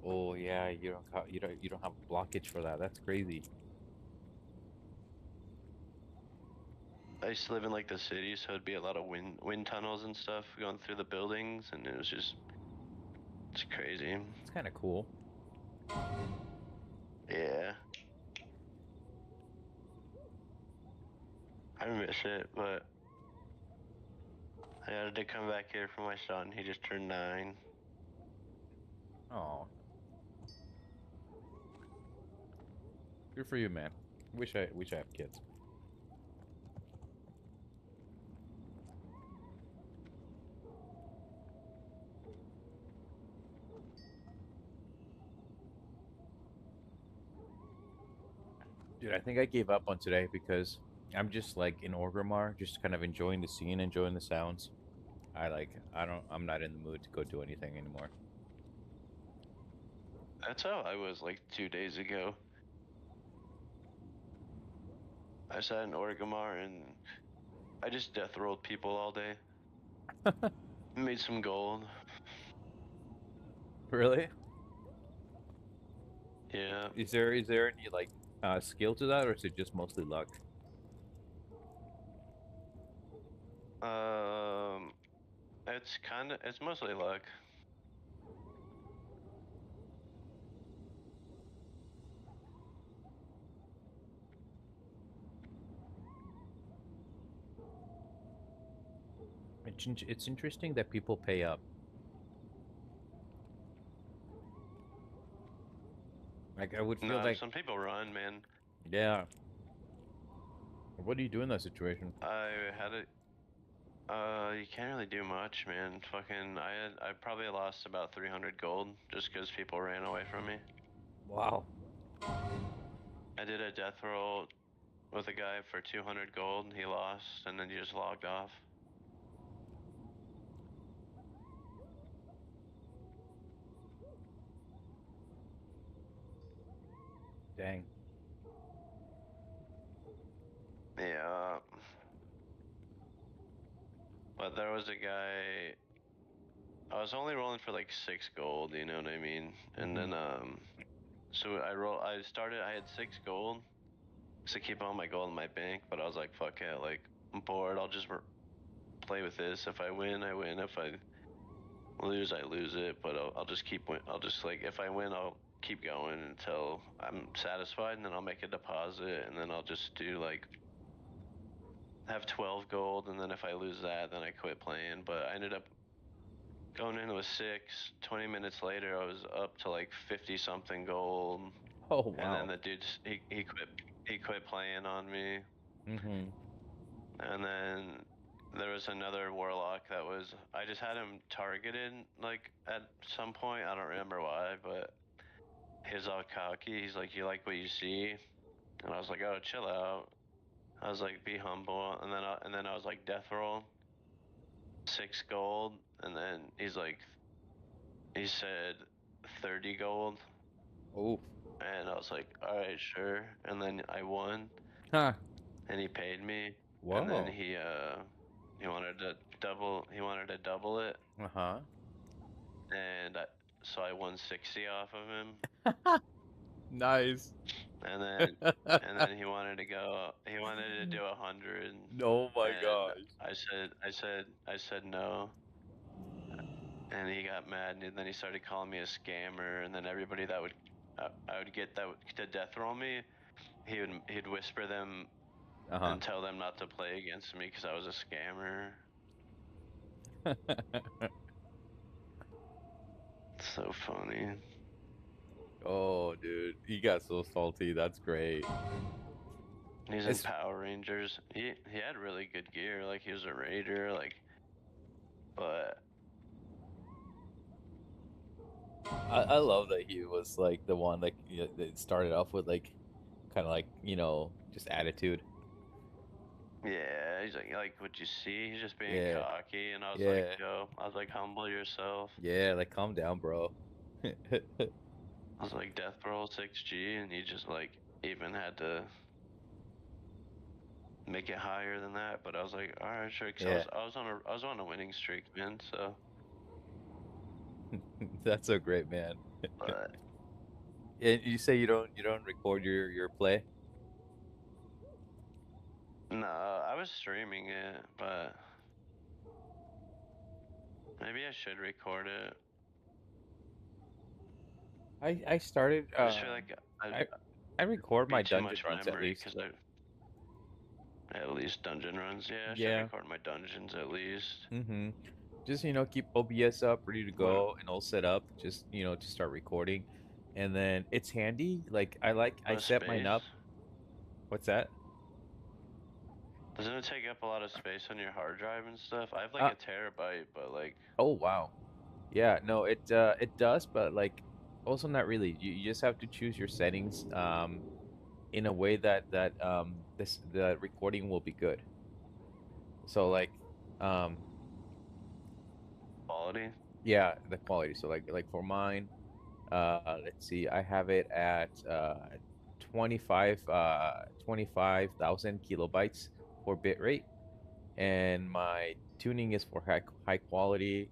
Oh yeah, you don't have blockage for that. That's crazy. I used to live in like the city, so it'd be a lot of wind tunnels and stuff going through the buildings, and it's crazy. It's kind of cool. Yeah. I miss it, but I had to come back here for my son. He just turned 9. Oh, good for you, man. Wish I had kids. Dude, I think I gave up on today because I'm just like in Orgrimmar, just kind of enjoying the scene, enjoying the sounds. I'm not in the mood to go do anything anymore. That's how I was like 2 days ago. I sat in Orgrimmar and I just death rolled people all day. Made some gold. Really? Yeah. Is there any like skill to that, or is it just mostly luck? It's mostly luck. It's interesting that people pay up. Like I would feel No, like, some people run, man. yeah. What do you do in that situation? I had it. You can't really do much, man. Fucking, I probably lost about 300 gold just because people ran away from me. Wow. I did a death roll with a guy for 200 gold. He lost, and then he just logged off. Dang. Yeah. But there was a guy. I was only rolling for like 6 gold, you know what I mean? And then so I had 6 gold to keep all my gold in my bank, but I was like, fuck it, like I'm bored. I'll just play with this. If I win, I win. If I lose, I lose it. But I'll just keep win. I'll just like if I win, I'll keep going until I'm satisfied, and then I'll make a deposit, and then I'll just do like have 12 gold, and then if I lose that, then I quit playing. But I ended up going in with 6. 20 minutes later, I was up to like 50 something gold. Oh wow. And then the dude he quit playing on me. And then there was another warlock that I just had him targeted like at some point. I don't remember why, but he was all cocky. He's like, "You like what you see?" And I was like, "Oh, chill out." I was like, "Be humble." And then I was like, "Death roll, 6 gold." And then he said 30 gold. Oh. And I was like, "All right, sure." And then I won. Huh. And he paid me. Whoa. And then he wanted to double it. Uh-huh. And so I won 60 off of him. Nice. And then he wanted to do 100. Oh my And gosh. I said no. And he got mad, and then he started calling me a scammer. And then everybody that I would get that to death roll me, he'd whisper them and tell them not to play against me because I was a scammer. So funny. Oh, dude, he got so salty. That's great. He's in Power Rangers. He had really good gear. Like he was a raider. Like, but I love that he was like the one like that started off with like kind of like just attitude. yeah, he's like what you see. He's just being cocky, and I was like, yo, I was like, humble yourself. Yeah, like calm down, bro. I was like, death roll 6G, and he just like even had to make it higher than that. But I was like, all right, sure. Cause I was on a winning streak, man. So That's so great, man. But And you say you don't record your play? no, I was streaming it, but maybe I should record it. I started. I just feel like I record be my too dungeon much runs at memory least. because I at least dungeon runs. Yeah, I should Yeah. record my dungeons at least. Just keep OBS up, ready to What? go, and all set up. Just to start recording, and then it's handy. Like I What set mine space? up. What's that? Doesn't it take up a lot of space on your hard drive and stuff? I have like Uh, a terabyte, but like Oh wow. Yeah, no, it does, but like also not really. You just have to choose your settings in a way that the recording will be good. So like um quality. yeah, the quality. So like for mine, let's see, I have it at 25,000 kilobytes for bitrate, and my tuning is for high quality,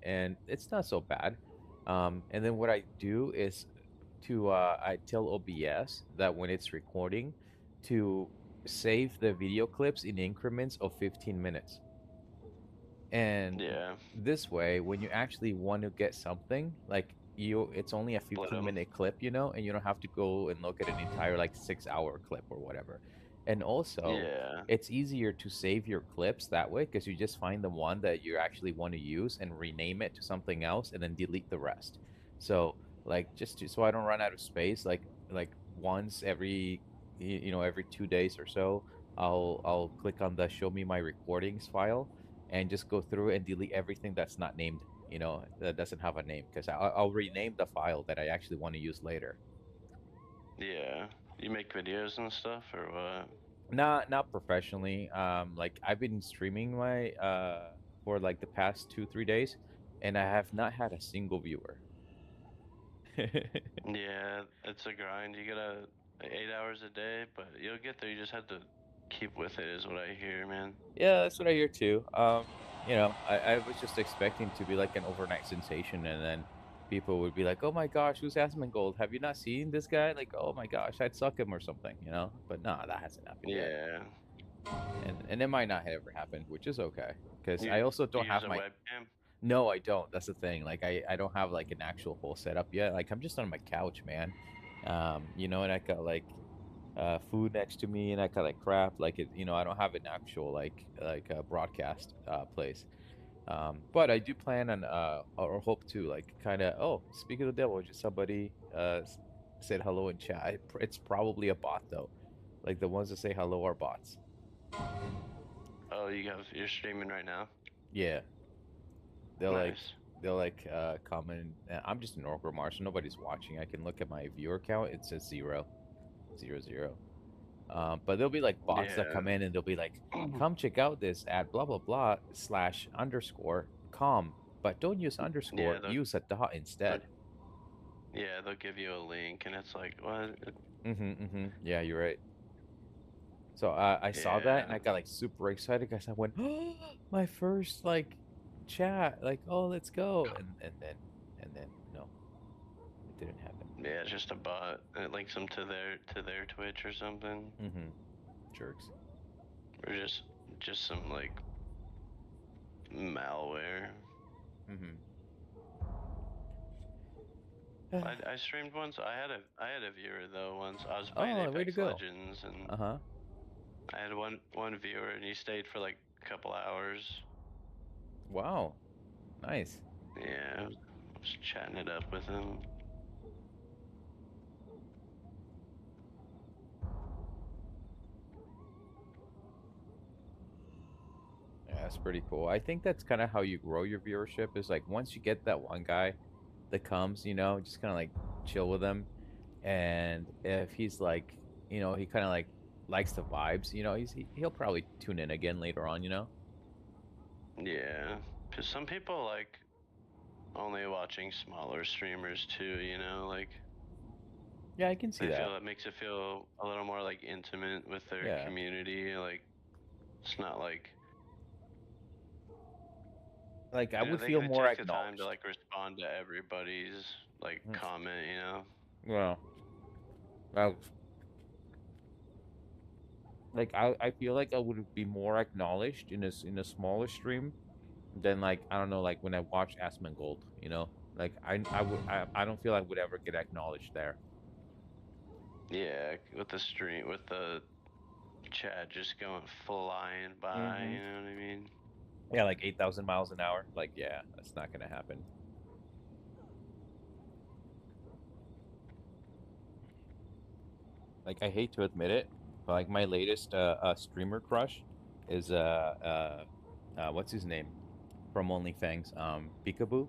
and it's not so bad. And then what I do is I tell OBS that when it's recording to save the video clips in increments of 15 minutes. And Yeah, this way, when you actually want to get something, like it's only a split 'em. 15-minute clip, and you don't have to go and look at an entire like 6-hour clip or whatever. And also, Yeah, it's easier to save your clips that way because you just find the one that you actually want to use and rename it to something else and then delete the rest. So, like so I don't run out of space, like once every every 2 days or so, I'll click on the show me my recordings file and just go through and delete everything that's not named, that doesn't have a name, because I'll rename the file that I actually want to use later. yeah. You make videos and stuff, or what? Not professionally. Like I've been streaming my for like the past 2-3 days, and I have not had a single viewer. Yeah, it's a grind. You gotta 8 hours a day, but you'll get there. You just have to keep with it, is what I hear, man. Yeah, that's what I hear too. I was just expecting to be like an overnight sensation, and then people would be like, "Oh my gosh, who's Asmongold? Have you not seen this guy? Like, oh my gosh, I'd suck him or something." But nah, that hasn't happened yet. Yeah. And it might not ever happen, which is okay, because You, I also you don't use have a my. webcam? No, I don't. That's the thing. Like, I don't have like an actual whole setup yet. Like, I'm just on my couch, man. And I got like food next to me, and I got like crap. Like I don't have an actual like broadcast place. But I do plan on or hope to like kind of. Oh, speak of the devil, just somebody said hello in chat. It's probably a bot though. Like the ones that say hello are bots. Oh, you're streaming right now? Yeah. They'll Nice. comment. I'm just an Orgrimmar, so nobody's watching. I can look at my viewer count. It says 0, 0, 0. But there'll be like bots that Yeah. come in and they'll be like, "Come check out this at blah blah blah /_com," but don't use underscore. they'll- Use a dot instead. Yeah, they'll give you a link, and it's like, what? Yeah, you're right. So I saw that and I got like super excited because I went, "Oh, my first like chat, like, oh, let's go," and then no, it didn't happen. Yeah, it's just a bot. It links them to their Twitch or something, Jerks. or just some like malware. I streamed once. I had a viewer though once. I was playing Oh, way to Apex go. Legends, and I had one viewer, and he stayed for like a couple hours. Wow, nice. Yeah, I was chatting it up with him. Yeah, that's pretty cool. I think that's kind of how you grow your viewership, is like once you get that one guy that comes, just kind of like chill with him. And if he's like, he kind of like likes the vibes, he'll probably tune in again later on, Yeah, because some people like only watching smaller streamers too, like. Yeah, I can see I that. feel it makes it feel a little more like intimate with their community. Like, it's not like I would they feel could more take the time acknowledged. to like respond to everybody's like comment, you know. Well, like I feel like I would be more acknowledged in a smaller stream than like I don't know like when I watch Asmongold, you know. Like I don't feel I would ever get acknowledged there. Yeah, with the stream, with the chat just going flying by, you know what I mean? Yeah, like 8,000 miles an hour. Like, yeah, that's not gonna happen. Like, I hate to admit it, but like my latest streamer crush is what's his name from OnlyFans? Peekaboo.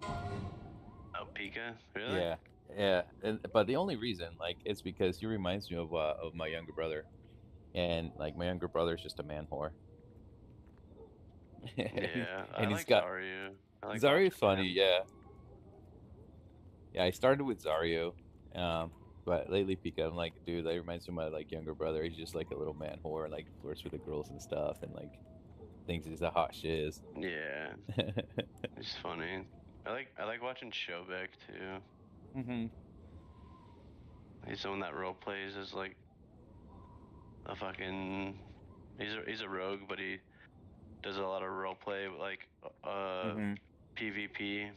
Oh, Pika, really? Yeah, yeah. But the only reason, like, it's because he reminds me of my younger brother, and like my younger brother's just a man whore. Yeah, I and he's like got Zaryu. I like Zaryu's watching funny, him. yeah. Yeah, I started with Zaryu, but lately Pika, I'm like, dude, that reminds me of my like younger brother. He's just like a little man whore, like flirts with the girls and stuff, and like thinks he's a hot shiz. Yeah, he's funny. I like watching Shobek too. Mm-hmm. He's the one that role plays as like a fucking. He's a rogue, but he does a lot of role play, like PvP.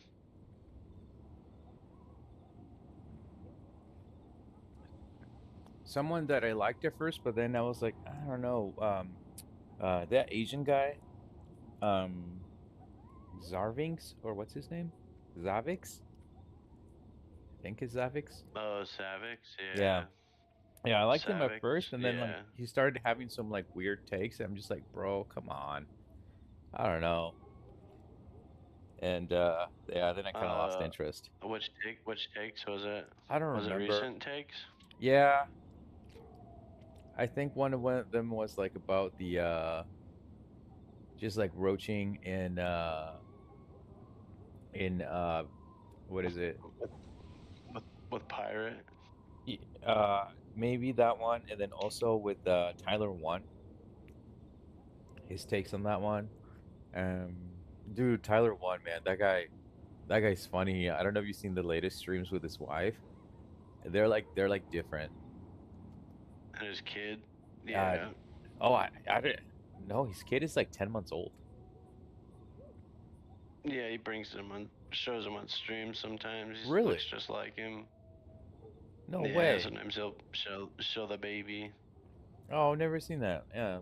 Someone that I liked at first, but then I was like, I don't know, that Asian guy, Zarvinx, or what's his name? Zavix? I think it's Zavix. Oh, Savix, Yeah. Yeah, I liked him at Savix, first, and then like yeah. he started having some like weird takes, and I'm just like, bro, come on. I don't know. And yeah, then I kind of lost interest. Which takes was it? I don't Was remember. it recent takes? Yeah. I think one of them was like about the just like roaching in what is it? With Pirate? Maybe that one, and then also with Tyler 1. His takes on that one. Dude, Tyler 1, man, that guy's funny. I don't know if you've seen the latest streams with his wife. They're like different. And his kid? Yeah. Oh, I didn't. No, his kid is like 10 months old. Yeah, he brings them on, shows him on stream sometimes. He Really? looks just like him. No Yeah, way. sometimes he'll show the baby. Oh, I've never seen that. Yeah.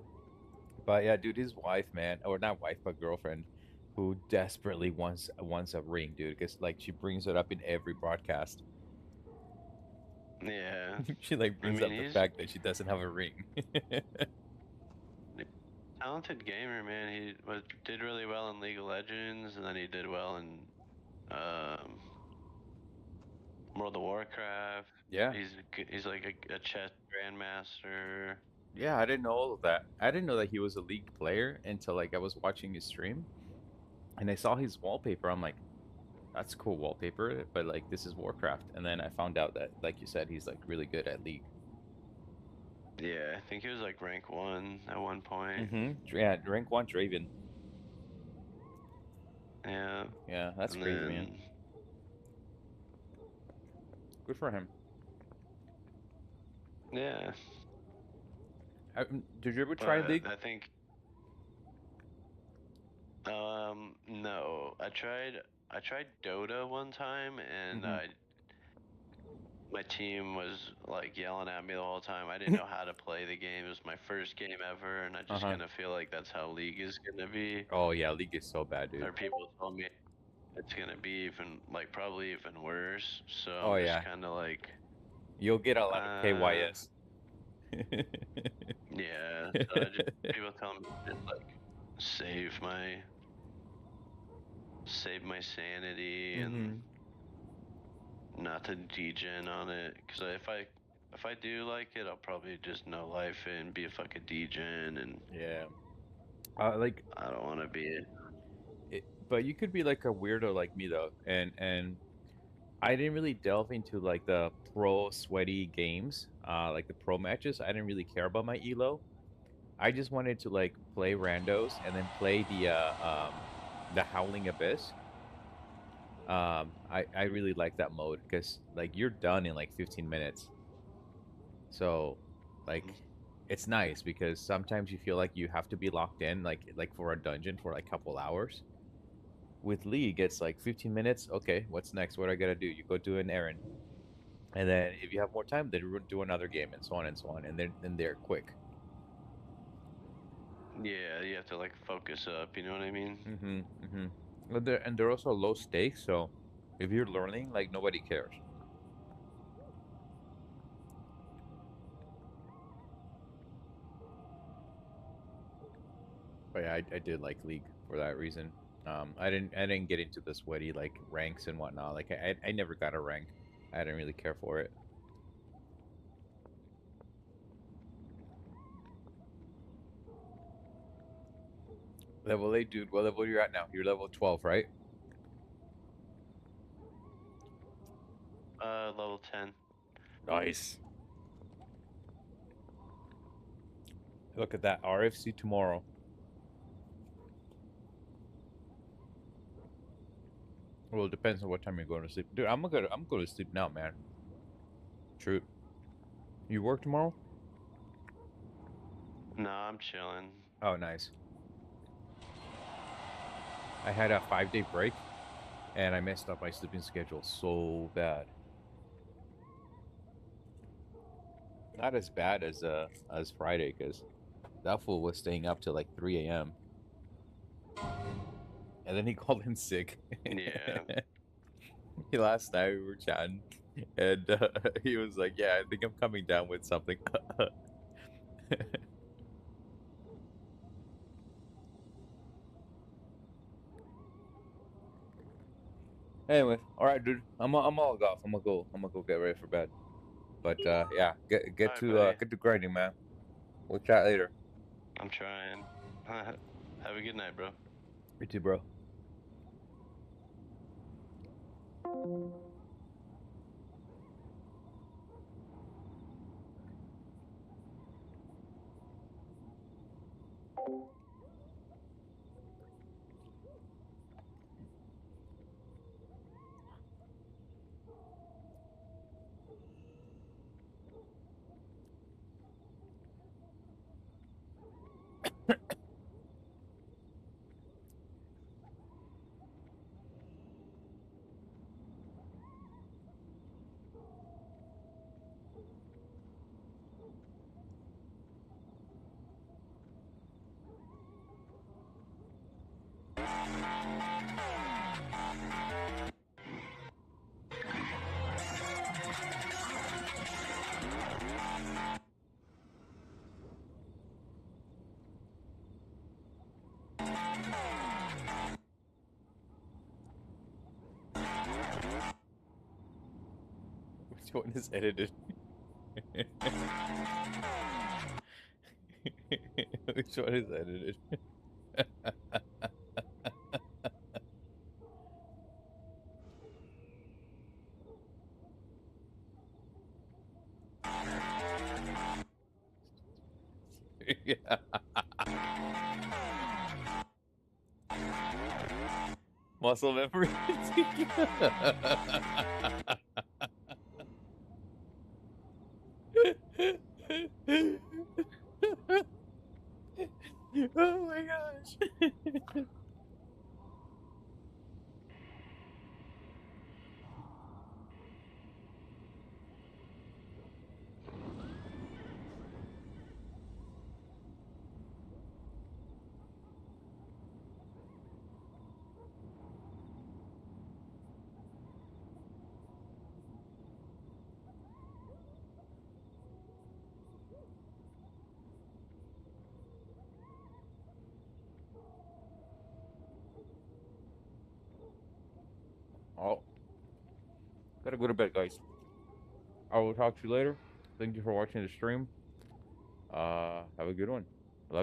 But yeah, dude, his wife, man, or not wife, but girlfriend, who desperately wants a ring, dude, because like she brings it up in every broadcast. Yeah. She like brings up the he's fact that she doesn't have a ring. talented gamer, man. He did really well in League of Legends, and then he did well in World of Warcraft. Yeah. He's like a chess grandmaster. Yeah, I didn't know all of that. I didn't know that he was a League player until like I was watching his stream, and I saw his wallpaper. I'm like, that's cool wallpaper, but like this is Warcraft. And then I found out that, like you said, he's like really good at League. Yeah, I think he was like rank 1 at one point. Yeah, rank 1 Draven. Yeah. Yeah, that's And crazy, then- man. Good for him. Yeah. Did you ever try But League? I think. No. I tried Dota one time, and my team was like yelling at me the whole time. I didn't know how to play the game. It was my first game ever, and I just kind of feel like that's how League is gonna be. Oh yeah, League is so bad, dude. Or people told me it's gonna be even like probably even worse. So Oh, I'm yeah. just kind of like. You'll get a lot of KYS. Yeah, so people tell me to just like save my sanity and not to degen on it, because if I do like it, I'll probably just no life it and be a fucking degen, and yeah, like I don't want to be. But you could be like a weirdo like me though, and I didn't really delve into like the pro sweaty games, like the pro matches. I didn't really care about my elo. I just wanted to like play randos and then play the Howling Abyss. I really like that mode because like you're done in like 15 minutes. So, like, it's nice because sometimes you feel like you have to be locked in, like for a dungeon for like a couple hours. With League, it's like 15 minutes. Okay, what's next? What do I gotta do? You go do an errand, and then if you have more time, then do another game, and so on and so on, and then they're quick. Yeah, you have to like focus up. You know what I mean? And they're also low stakes, so if you're learning, like nobody cares. But yeah, I did like League for that reason. I didn't get into the sweaty like ranks and whatnot. Like I never got a rank. I didn't really care for it. Level 8, dude. What level are you at now? You're level 12, right? Level 10. Nice. Look at that. RFC tomorrow. Well, it depends on what time you're going to sleep. Dude, I'm going to sleep now, man. True. You work tomorrow? No, I'm chilling. Oh, nice. I had a 5-day break, and I messed up my sleeping schedule so bad. Not as bad as Friday, because that fool was staying up till like 3 a.m. And then he called in sick. Yeah. Last night we were chatting, and he was like, "Yeah, I think I'm coming down with something." Anyway, all right, dude. I'm all off. I'm gonna go get ready for bed. But yeah, get Alright, buddy. get to grinding, man. We'll chat later. I'm trying. Have a good night, bro. You too, bro. Which one is edited? Which one is edited? Yeah. Muscle memory. Oh my gosh. Oh, gotta go to bed, guys. I will talk to you later. Thank you for watching the stream. Have a good one.